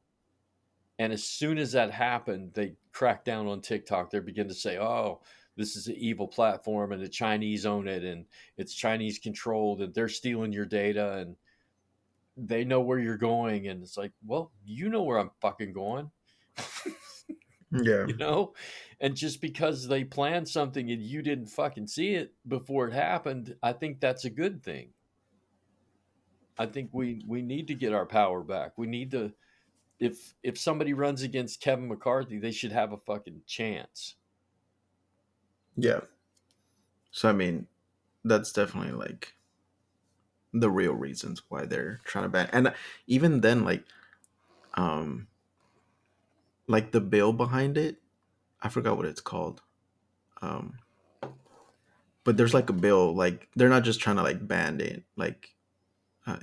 And as soon as that happened, they cracked down on TikTok. They began to say, "Oh, this is an evil platform, and the Chinese own it, and it's Chinese controlled, and they're stealing your data, and they know where you're going." And it's like, well, you know where I'm fucking going, Yeah, you know? And just because they planned something and you didn't fucking see it before it happened, I think that's a good thing. I think we need to get our power back. We need to, if somebody runs against Kevin McCarthy, they should have a fucking chance. yeah. So I mean, that's definitely like the real reasons why they're trying to ban. And even then, um, like the bill behind it, I forgot what it's called. Um, but there's like a bill, like they're not just trying to like ban it, like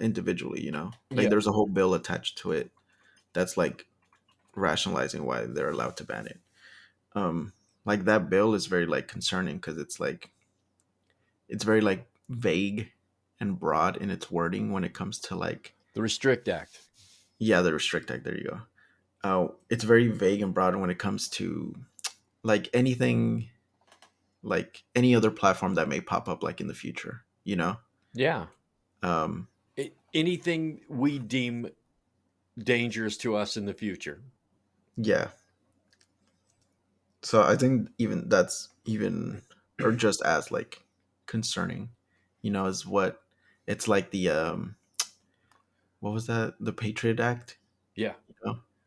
individually, like Yeah. there's a whole bill attached to it that's like rationalizing why they're allowed to ban it. Like that bill is very like concerning because it's very like vague and broad in its wording when it comes to like, The Restrict Act. yeah, the Restrict Act. There you go. It's very vague and broad when it comes to like anything, like any other platform that may pop up like in the future. Yeah. Um, Anything we deem dangerous to us in the future. yeah. So I think even that's even or just as like concerning, is what it's like the what was that, the Patriot Act, Yeah.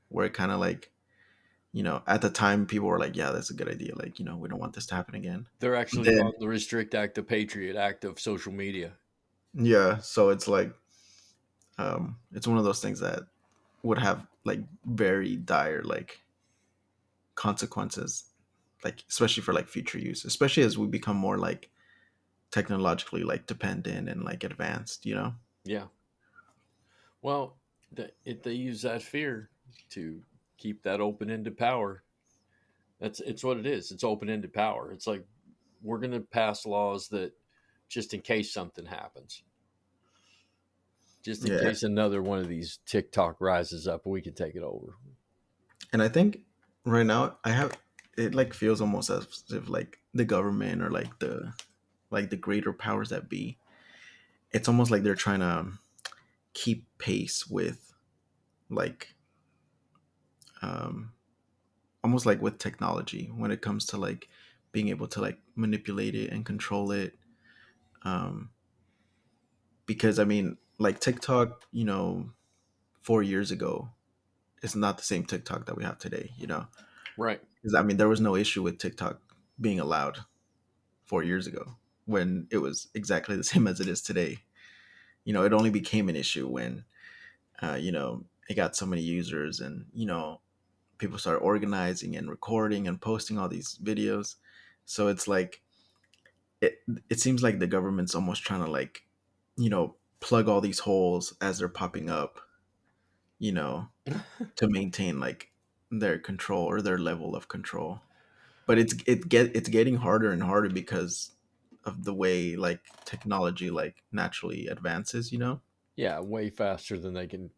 where it kind of like, at the time people were like, yeah, that's a good idea, like, we don't want this to happen again. They're But actually then called the Restrict Act, the Patriot Act of social media. Yeah, so it's one of those things that would have like very dire like consequences, like especially for like future use, especially as we become more like technologically like dependent and like advanced, you know. Yeah. Well, they use that fear to keep that open ended power. It's what it is. It's open ended power. It's like we're going to pass laws that just in case something happens, just in Yeah, case another one of these TikTok rises up, we can take it over. and I think right now I have it like feels almost as if like the government or like the greater powers that be, it's almost like they're trying to keep pace with like um almost like with technology when it comes to like being able to like manipulate it and control it. um because I mean like TikTok, 4 years ago is not the same TikTok that we have today, 'Cause, I mean there was no issue with TikTok being allowed 4 years ago when it was exactly the same as it is today. It only became an issue when it got so many users, and people started organizing and recording and posting all these videos. So it's like it seems like the government's almost trying to like plug all these holes as they're popping up, you know to maintain like their control or their level of control. But it's getting harder and harder because of the way like technology like naturally advances, Yeah, way faster than they can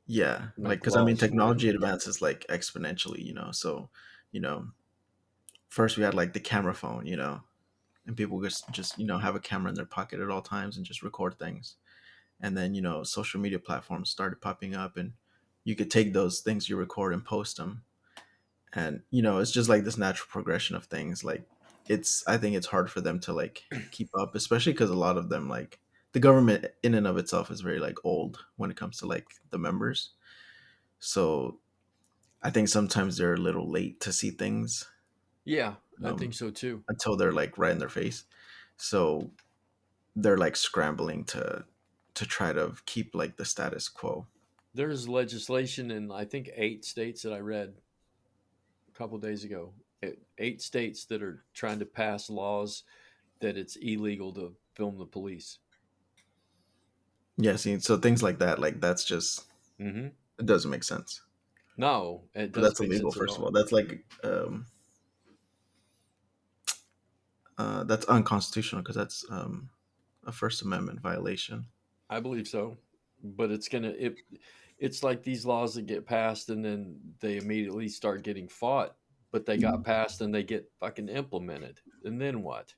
yeah, like make because I mean laws for it. technology advances like exponentially, so you know first we had like the camera phone, and people just have a camera in their pocket at all times and just record things. And then social media platforms started popping up, and you could take those things you record and post them. And it's just like this natural progression of things. Like I think it's hard for them to like keep up, especially because a lot of them like the government in and of itself is very like old when it comes to like the members. So I think sometimes they're a little late to see things, Yeah, I think um, so too. until they're like right in their face. So they're like scrambling to try to keep like the status quo. There's legislation in I think 8 states that I read a couple of days ago. 8 states that are trying to pass laws that it's illegal to film the police. Yeah, see, so things like that, like that's just Hmm. it doesn't make sense. No, it That's doesn't make illegal, sense at first of all. all. That's like that's unconstitutional because that's a First Amendment violation. I believe so, but it's like these laws that get passed and then they immediately start getting fought, but they got passed and they get fucking implemented. And then what?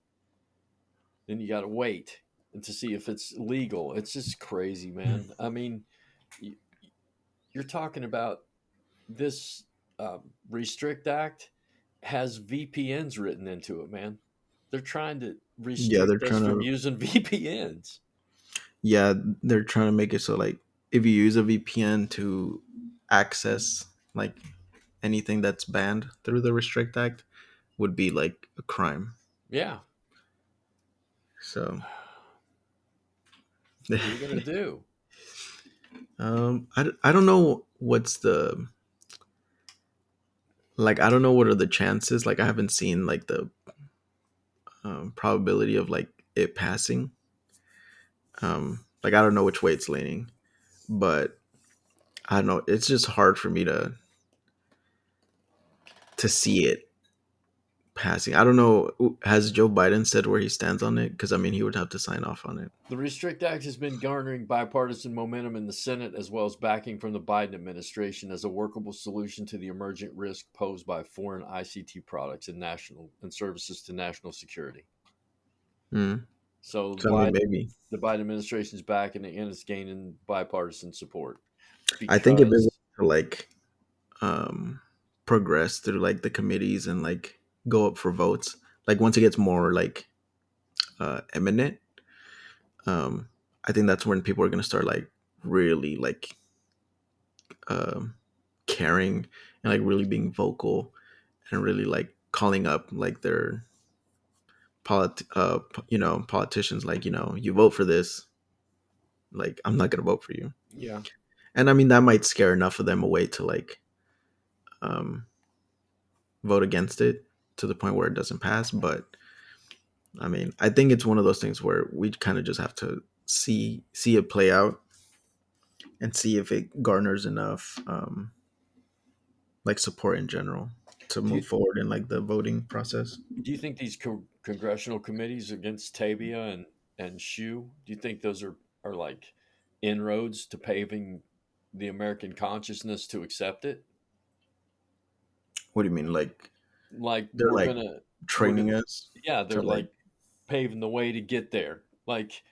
Then you got to wait and to see if it's legal. It's just crazy, man. I mean, y- you're talking about this Restrict Act has VPNs written into it, man. They're trying to Yeah, they're restrict us trying from to. using VPNs. Yeah, they're trying to make it so like if you use a VPN to access like anything that's banned through the Restrict Act would be like a crime. Yeah. So, What are you gonna do? I don't know what's the like. I don't know what are the chances. Like, I haven't seen like the probability of like it passing. Like, I don't know which way it's leaning, but I don't know. It's just hard for me to see it passing. I don't know. Has Joe Biden said where he stands on it? Because I mean, he would have to sign off on it. The Restrict Act has been garnering bipartisan momentum in the Senate as well as backing from the Biden administration as a workable solution to the emergent risk posed by foreign ICT products and national and services to national security. Mm. So So I mean, maybe The Biden administration is backing it and it's gaining bipartisan support I think if it was because to like um, progress through like the committees and like go up for votes, like once it gets more like eminent, I think that's when people are gonna start like really like um, caring and like really being vocal and really like calling up like their politicians, like you vote for this, Like, I'm not gonna vote for you. Yeah. And I mean, that might scare enough of them away to like um, vote against it to the point where it doesn't pass. But I mean, I think it's one of those things where we kind of just have to see it play out and see if it garners enough like support in general to Do move you forward in like the voting process. do you think these congressional committees against Tabia and Shoe, do you think those are like inroads to paving the American consciousness to accept it? What do you mean? Like Like they're like we're training gonna us yeah, to they're like like paving the way to get there. Like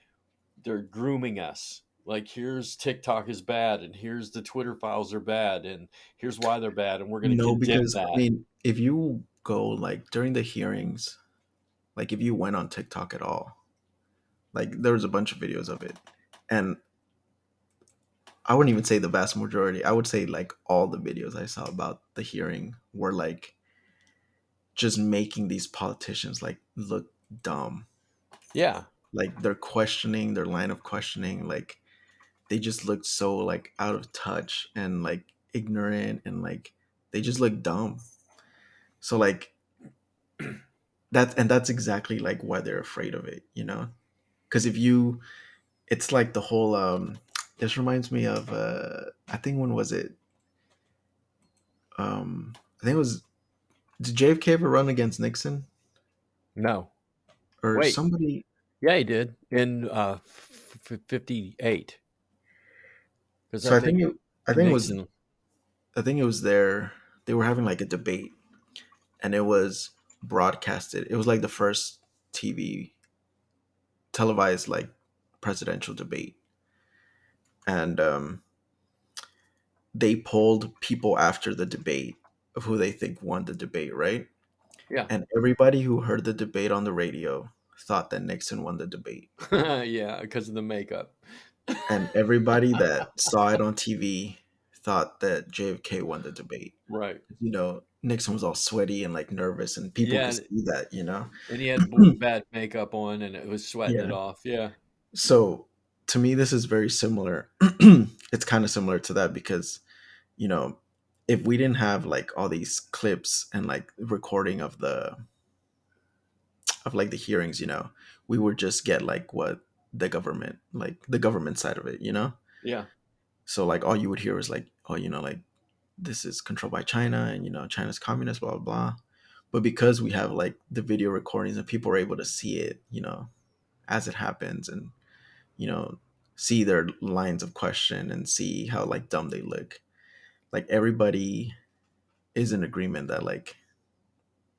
they're grooming us. Like here's TikTok is bad and here's the Twitter files are bad and here's why they're bad and we're going to no, condemn because I that. mean, if you go like during the hearings, like if you went on TikTok at all, like there was a bunch of videos of it, and I wouldn't even say the vast majority. I would say like all the videos I saw about the hearing were like just making these politicians like look dumb. Yeah. Like they're questioning their line of questioning, like they just looked so like out of touch and like ignorant and like they just look dumb. So like that's exactly like why they're afraid of it, you know? Because if you, it's like the whole this reminds me of I think when was it I think it was, did JFK ever run against Nixon No. or Wait. somebody? Yeah, he did in 58 cuz I So think I think it was, Nixon. I think it was there, they were having like a debate and it was broadcasted. It was like the first TV televised like presidential debate, and they polled people after the debate of who they think won the debate, right? Yeah. And everybody who heard the debate on the radio thought that Nixon won the debate, Yeah, because of the makeup. and everybody that saw it on TV thought that JFK won the debate. Right. You know, Nixon was all sweaty and like nervous, and people Yeah, could see that. You know, and he had bad makeup on and it was sweating it yeah. off. Yeah. So to me, this is very similar. It's kind of similar to that because, you know, if we didn't have like all these clips and like recording of like the hearings, you know, we would just get like what the government, like the government side of it, you know. Yeah. So like all you would hear was like, oh, you know, like this is controlled by China and you know China's communist, blah blah blah. But because we have like the video recordings and people are able to see it, you know, as it happens, and you know, see their lines of question and see how like dumb they look. Like everybody is in agreement that like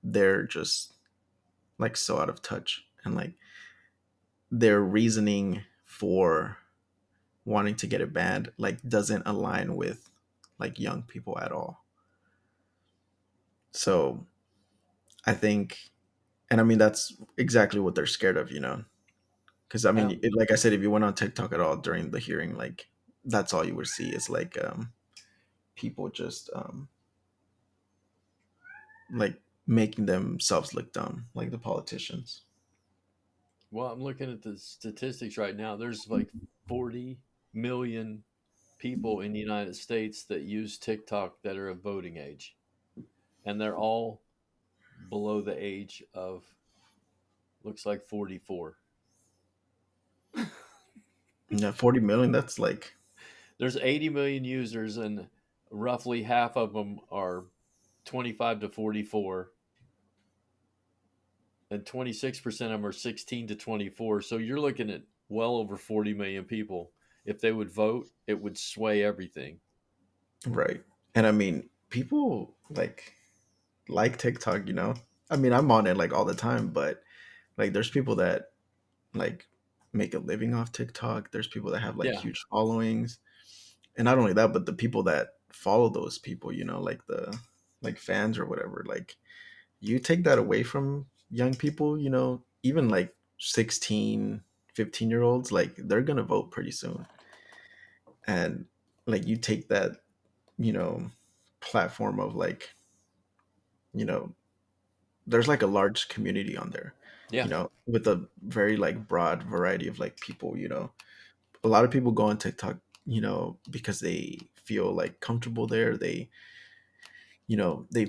they're just like so out of touch and like their reasoning for wanting to get it banned like doesn't align with like young people at all. So I think, and I mean that's exactly what they're scared of, you know. Because I mean, Um, it, like I said, if you went on TikTok at all during the hearing, like that's all you would see is like people just like making themselves look dumb, like the politicians. well, I'm looking at the statistics right now. There's like 40 million people in the United States that use TikTok that are of voting age, and they're all below the age of looks like 44. Yeah, 40 million. That's like There's 80 million users, and roughly half of them are 25 to 44, and 26% of them are 16 to 24. So you're looking at well over 40 million people. If they would vote, it would sway everything. right. And I mean, people like TikTok. You know, I mean, I'm on it like all the time, but like, there's people that like make a living off TikTok. There's people that have like Yeah. huge followings, and not only that, but the people that follow those people, you know, like the like fans or whatever. Like, you take that away from young people, you know, even like 16, 15 year olds, like they're gonna vote pretty soon. And like you take that, you know, platform of like, you know, there's like a large community on there, you Yeah. know, with a very like broad variety of like people, you know, a lot of people go on TikTok, because they feel like comfortable there. They've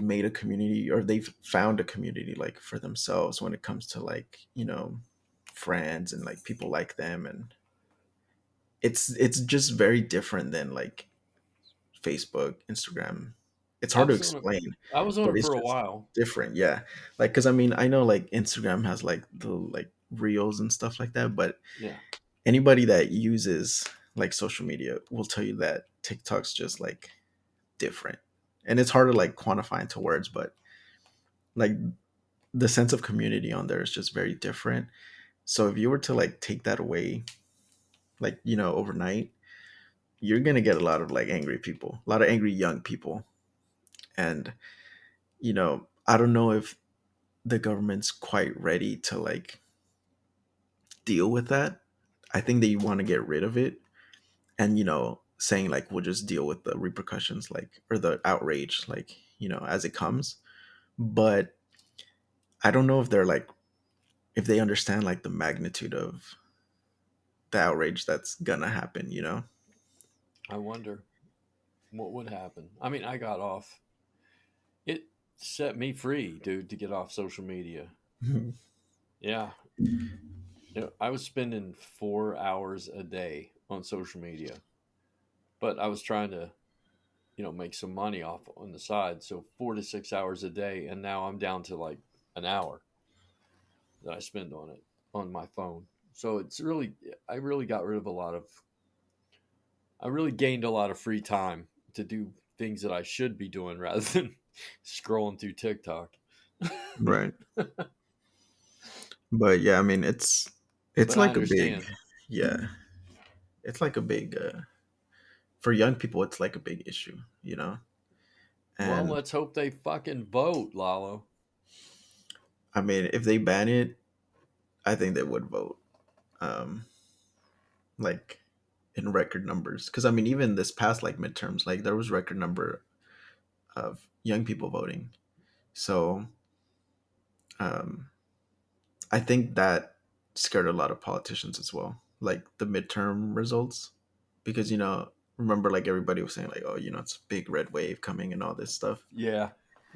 made a community, or they've found a community like for themselves when it comes to like, friends and like people like them. And it's just very different than like Facebook, Instagram. It's I hard to was on it. explain, I was on but it it's for a just while. different. Yeah. Like, because I mean, I know like Instagram has like the like reels and stuff like that, but Yeah, anybody that uses like social media will tell you that TikTok's just like different. And it's hard to like quantify into words, but like the sense of community on there is just very different. So if you were to like take that away, like, overnight, you're going to get a lot of like angry people, a lot of angry young people. And, I don't know if the government's quite ready to like deal with that. I think they want to get rid of it, and saying like we'll just deal with the repercussions, like, or the outrage, like, as it comes. But I don't know if they're like, if they understand like the magnitude of the outrage that's gonna happen. I wonder what would happen. I mean, I got off. It set me free, dude, to get off social media. Yeah, I was spending 4 hours a day on social media, but I was trying to, make some money off on the side. So 4 to 6 hours a day, and now I'm down to like an hour that I spend on it on my phone. So it's really, I really got rid of a lot of, I really gained a lot of free time to do things that I should be doing rather than scrolling through TikTok. Right. But yeah, I mean, it's But I like a big, understand. yeah, it's like a big, for young people, it's like a big issue. Well, And let's hope they fucking vote, Lalo. I mean, if they ban it, I think they would vote, um, like in record numbers. Because I mean, even this past like midterms, like there was record number of young people voting. So um, I think that scared a lot of politicians as well, like the midterm results, because remember like everybody was saying like, oh, it's a big red wave coming and all this stuff, Yeah.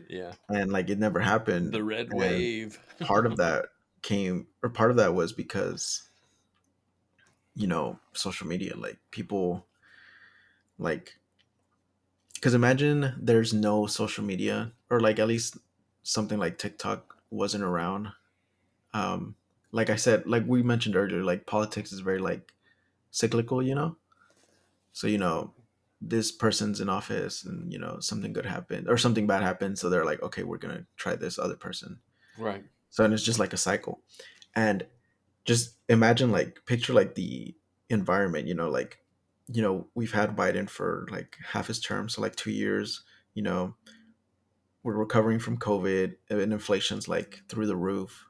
Yeah. and like it never happened. The red And wave. part of that part of that was because social media, like people, like, because imagine there's no social media, or like at least something like TikTok wasn't around. um like I said, like we mentioned earlier, like politics is very like cyclical. So this person's in office, and something good happened or something bad happened, so they're like, okay, we're gonna try this other person. Right. So, and it's just like a cycle. And just imagine, like, picture like the environment, like, we've had Biden for like half his term, so like 2 years. you know we're recovering from COVID, and inflation's like through the roof.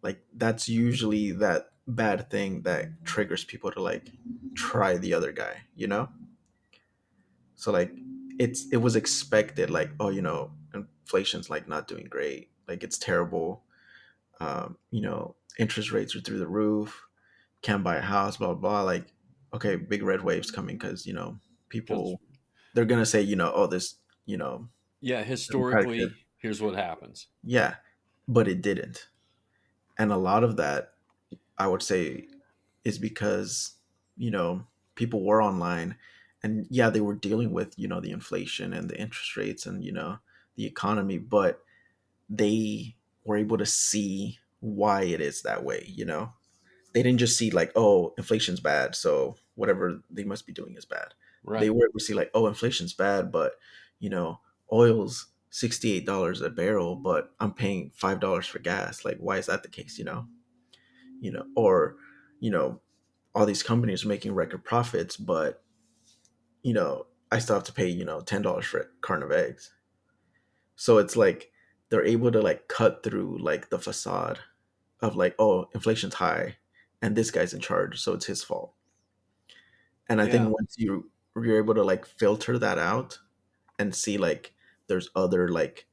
Like, that's usually that bad thing that triggers people to like try the other guy. So like, it was expected, like, oh, inflation's like not doing great, like it's terrible. Interest rates are through the roof, can't buy a house, blah blah blah. Like, okay, big red waves coming, because Because, people, they're gonna say, oh, this, yeah, Democratic shit. historically, here's what happens. Yeah, but it didn't. And a lot of that, I would say, is because you know people were online, and yeah, they were dealing with the inflation and the interest rates, and the economy, but they were able to see why it is that way. They didn't just see like, oh, inflation's bad, so whatever they must be doing is bad. They Right. were able to see like, oh, inflation's bad, but you know oil's $68 a barrel, but I'm paying $5 for gas. Like, why is that the case? Or you know all these companies are making record profits, but I still have to pay $10 for a carton of eggs. So it's like they're able to like cut through like the facade of like, oh, inflation's high and this guy's in charge, so it's his fault. And I think Yeah. once you're able to like filter that out and see like there's other like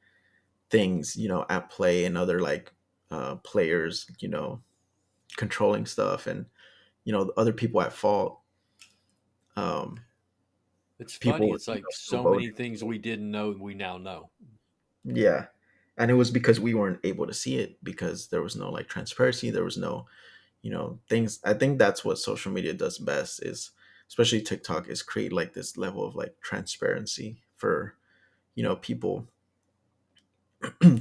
things at play, and other like players controlling stuff, and other people at fault, um, It's funny. people, It's like still so voting. many things we didn't know we now know. Yeah. And it was because we weren't able to see it because there was no like transparency. There was no, things. I think that's what social media does best is, especially TikTok, is create like this level of like transparency for, people,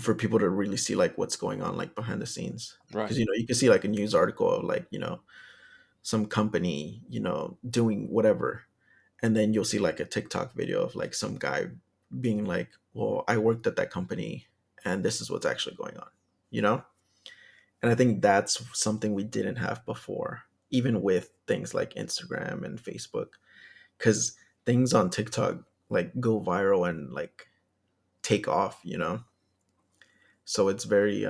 for people to really see like what's going on like behind the scenes. Right. Because, you can see like a news article of like, some company, doing whatever. And then you'll see like a TikTok video of like some guy being like, well, I worked at that company and this is what's actually going on, you know? And I think that's something we didn't have before, even with things like Instagram and Facebook, because things on TikTok like go viral and like take off, So it's very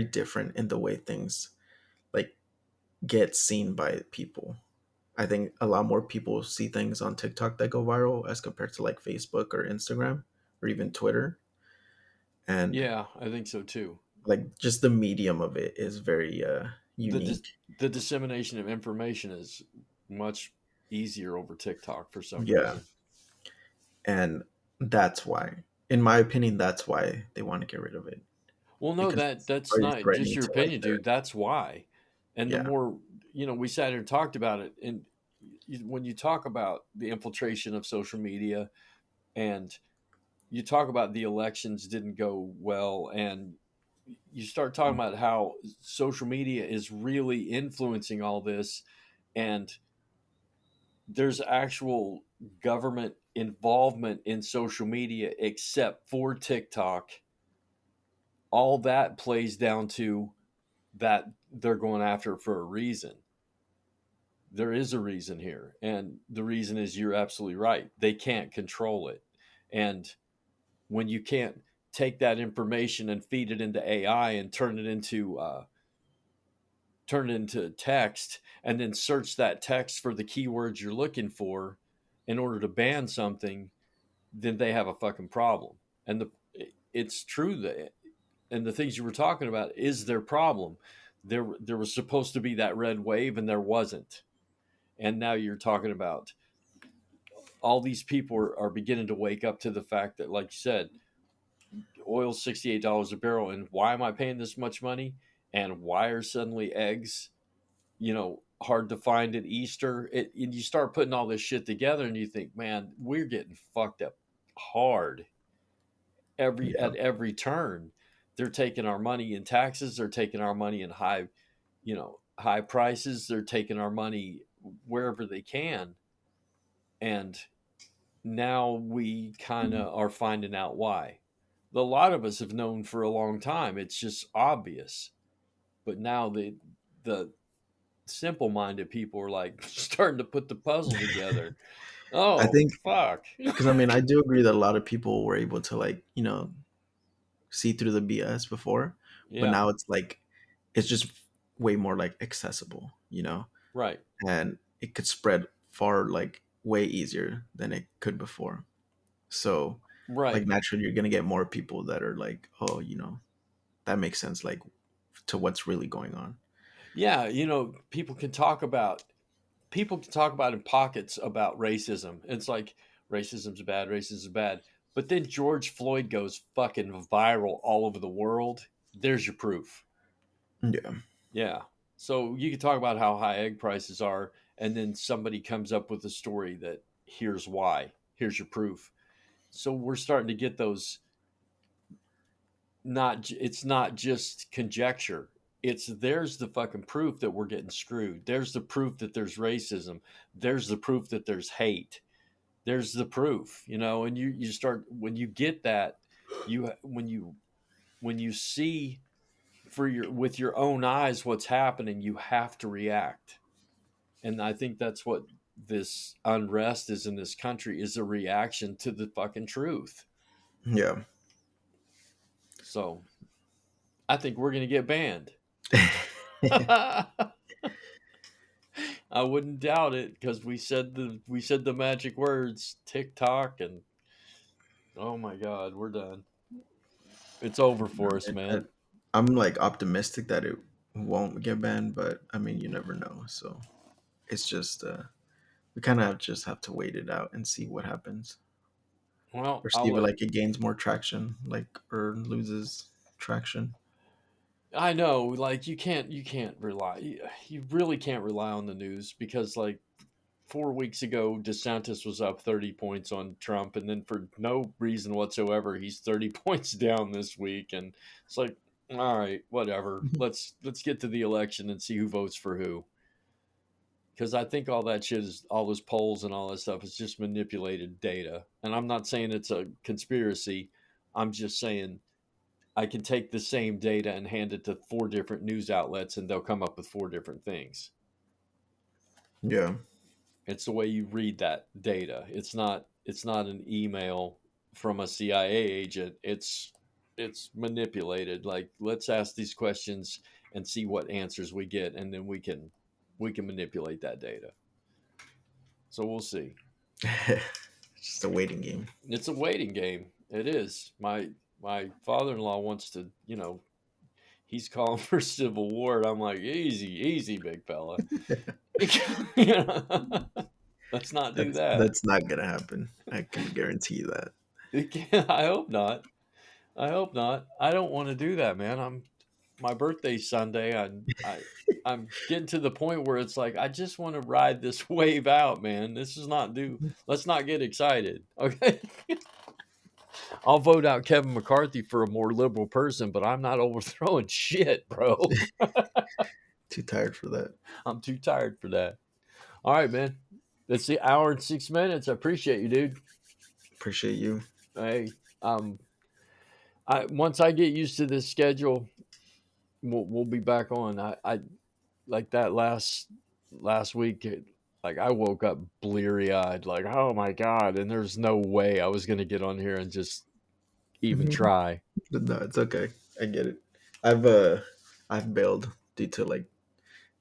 different in the way things like get seen by people. I think a lot more people see things on TikTok that go viral as compared to like Facebook or Instagram or even Twitter. And Yeah, I think so too. like just the medium of it is very The dis- unique. the dissemination of information is much easier over TikTok for some Yeah. reason. And that's why, in my opinion, that's why they want to get rid of it Well, no, because that it's that's very not just threatening your to like opinion, their, dude. That's why. And the yeah. more, we sat here and talked about it, and when you talk about the infiltration of social media, and you talk about the elections didn't go well, and you start talking about how social media is really influencing all this, and there's actual government involvement in social media, except for TikTok. All that plays down to that they're going after it for a reason. There is a reason here. And the reason is you're absolutely right. They can't control it. And when you can't take that information and feed it into AI and turn it into text and then search that text for the keywords you're looking for in order to ban something, then they have a fucking problem. And it's true that, and the things you were talking about is their problem. There was supposed to be that red wave and there wasn't. And now you're talking about all these people are beginning to wake up to the fact that, like you said, oil's $68 a barrel, and why am I paying this much money? And why are suddenly eggs, hard to find at Easter? And you start putting all this shit together, and you think, man, we're getting fucked up hard Yeah. at every turn. They're taking our money in taxes. They're taking our money in high prices. They're taking our money wherever they can, and now we kind of are finding out why. A lot of us have known for a long time. It's just obvious. But now the simple minded people are like starting to put the puzzle together. I Oh think fuck. because I mean I do agree that a lot of people were able to like see through the BS before, but Yeah, now it's like it's just way more like accessible, right. and it could spread far like way easier than it could before. So like Right. naturally you're gonna get more people that are like, oh, that makes sense, like to what's really going on. Yeah, people can talk about in pockets about racism. It's like racism's bad, racism's bad. But then George Floyd goes fucking viral all over the world. There's your proof. Yeah. Yeah. So you can talk about how high egg prices are, and then somebody comes up with a story that here's why. Here's your proof. So we're starting to get those. It's not just conjecture. It's there's the fucking proof that we're getting screwed. There's the proof that there's racism. There's the proof that there's hate. There's the proof, and you start when you get that, you when you see for your with your own eyes what's happening, you have to react. And I think that's what this unrest is in this country, is a reaction to the fucking truth. Yeah. So I think we're gonna get banned. I wouldn't doubt it because we said the magic words TikTok, and oh my god, we're done. It's over for us, man. I'm like optimistic that it won't get banned, but I mean, you never know. So it's just we kind of just have to wait it out and see what happens, Well, or see if like it gains more traction, like, or loses traction. I know, like you can't rely. You really can't rely on the news because like 4 weeks ago, DeSantis was up 30 points on Trump, and then for no reason whatsoever, he's 30 points down this week, and it's like, all right, whatever. Let's get to the election and see who votes for who. Because I think all that shit is all those polls and all that stuff is just manipulated data, and I'm not saying it's a conspiracy. I'm just saying I can take the same data and hand it to 4 different news outlets, and they'll come up with 4 different things. Yeah. It's the way you read that data. It's not an email from a CIA agent. It's manipulated. Like, let's ask these questions and see what answers we get, and then we can manipulate that data. So we'll see. It's just a waiting game. It's a waiting game. It is. My father-in-law wants to, he's calling for civil war, and I'm like, easy, big fella. You know, let's not do that. That's not gonna happen. I can guarantee you that. I hope not. I don't want to do that, man. My birthday's Sunday. I'm getting to the point where it's like I just want to ride this wave out, man. Let's not get excited. Okay. I'll vote out Kevin McCarthy for a more liberal person, but I'm not overthrowing shit, bro. Too tired for that. I'm too tired for that. All right, man. That's the hour and 6 minutes. I appreciate you, dude. Appreciate you. Hey, once I get used to this schedule, we'll be back on. I like that last week. Like I woke up bleary eyed, like, oh my God, and there's no way I was gonna get on here and just even try. No, it's okay. I get it. I've bailed due to like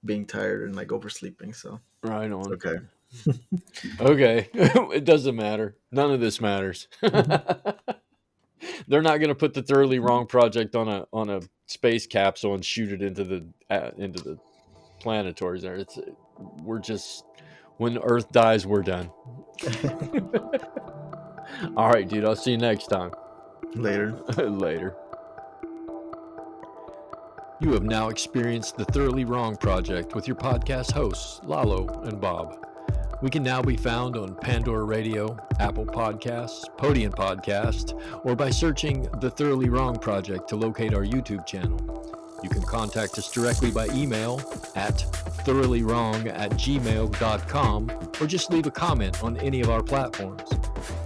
being tired and like oversleeping. So Right on. it's okay. Okay. It doesn't matter. None of this matters. They're not going to put the Thoroughly Wrong project on a space capsule and shoot it into the planetoids there. We're just, when Earth dies, we're done. All right, dude. I'll see you next time. Later. Later. You have now experienced the Thoroughly Wrong project with your podcast hosts, Lalo and Bob. We can now be found on Pandora Radio, Apple Podcasts, Podium Podcast, or by searching The Thoroughly Wrong Project to locate our YouTube channel. You can contact us directly by email at thoroughly-wrong@gmail.com or just leave a comment on any of our platforms.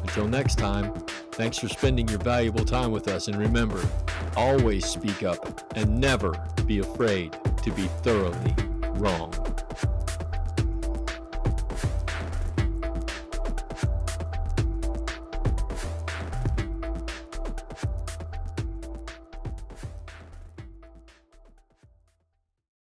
Until next time, thanks for spending your valuable time with us, and remember, always speak up and never be afraid to be thoroughly wrong.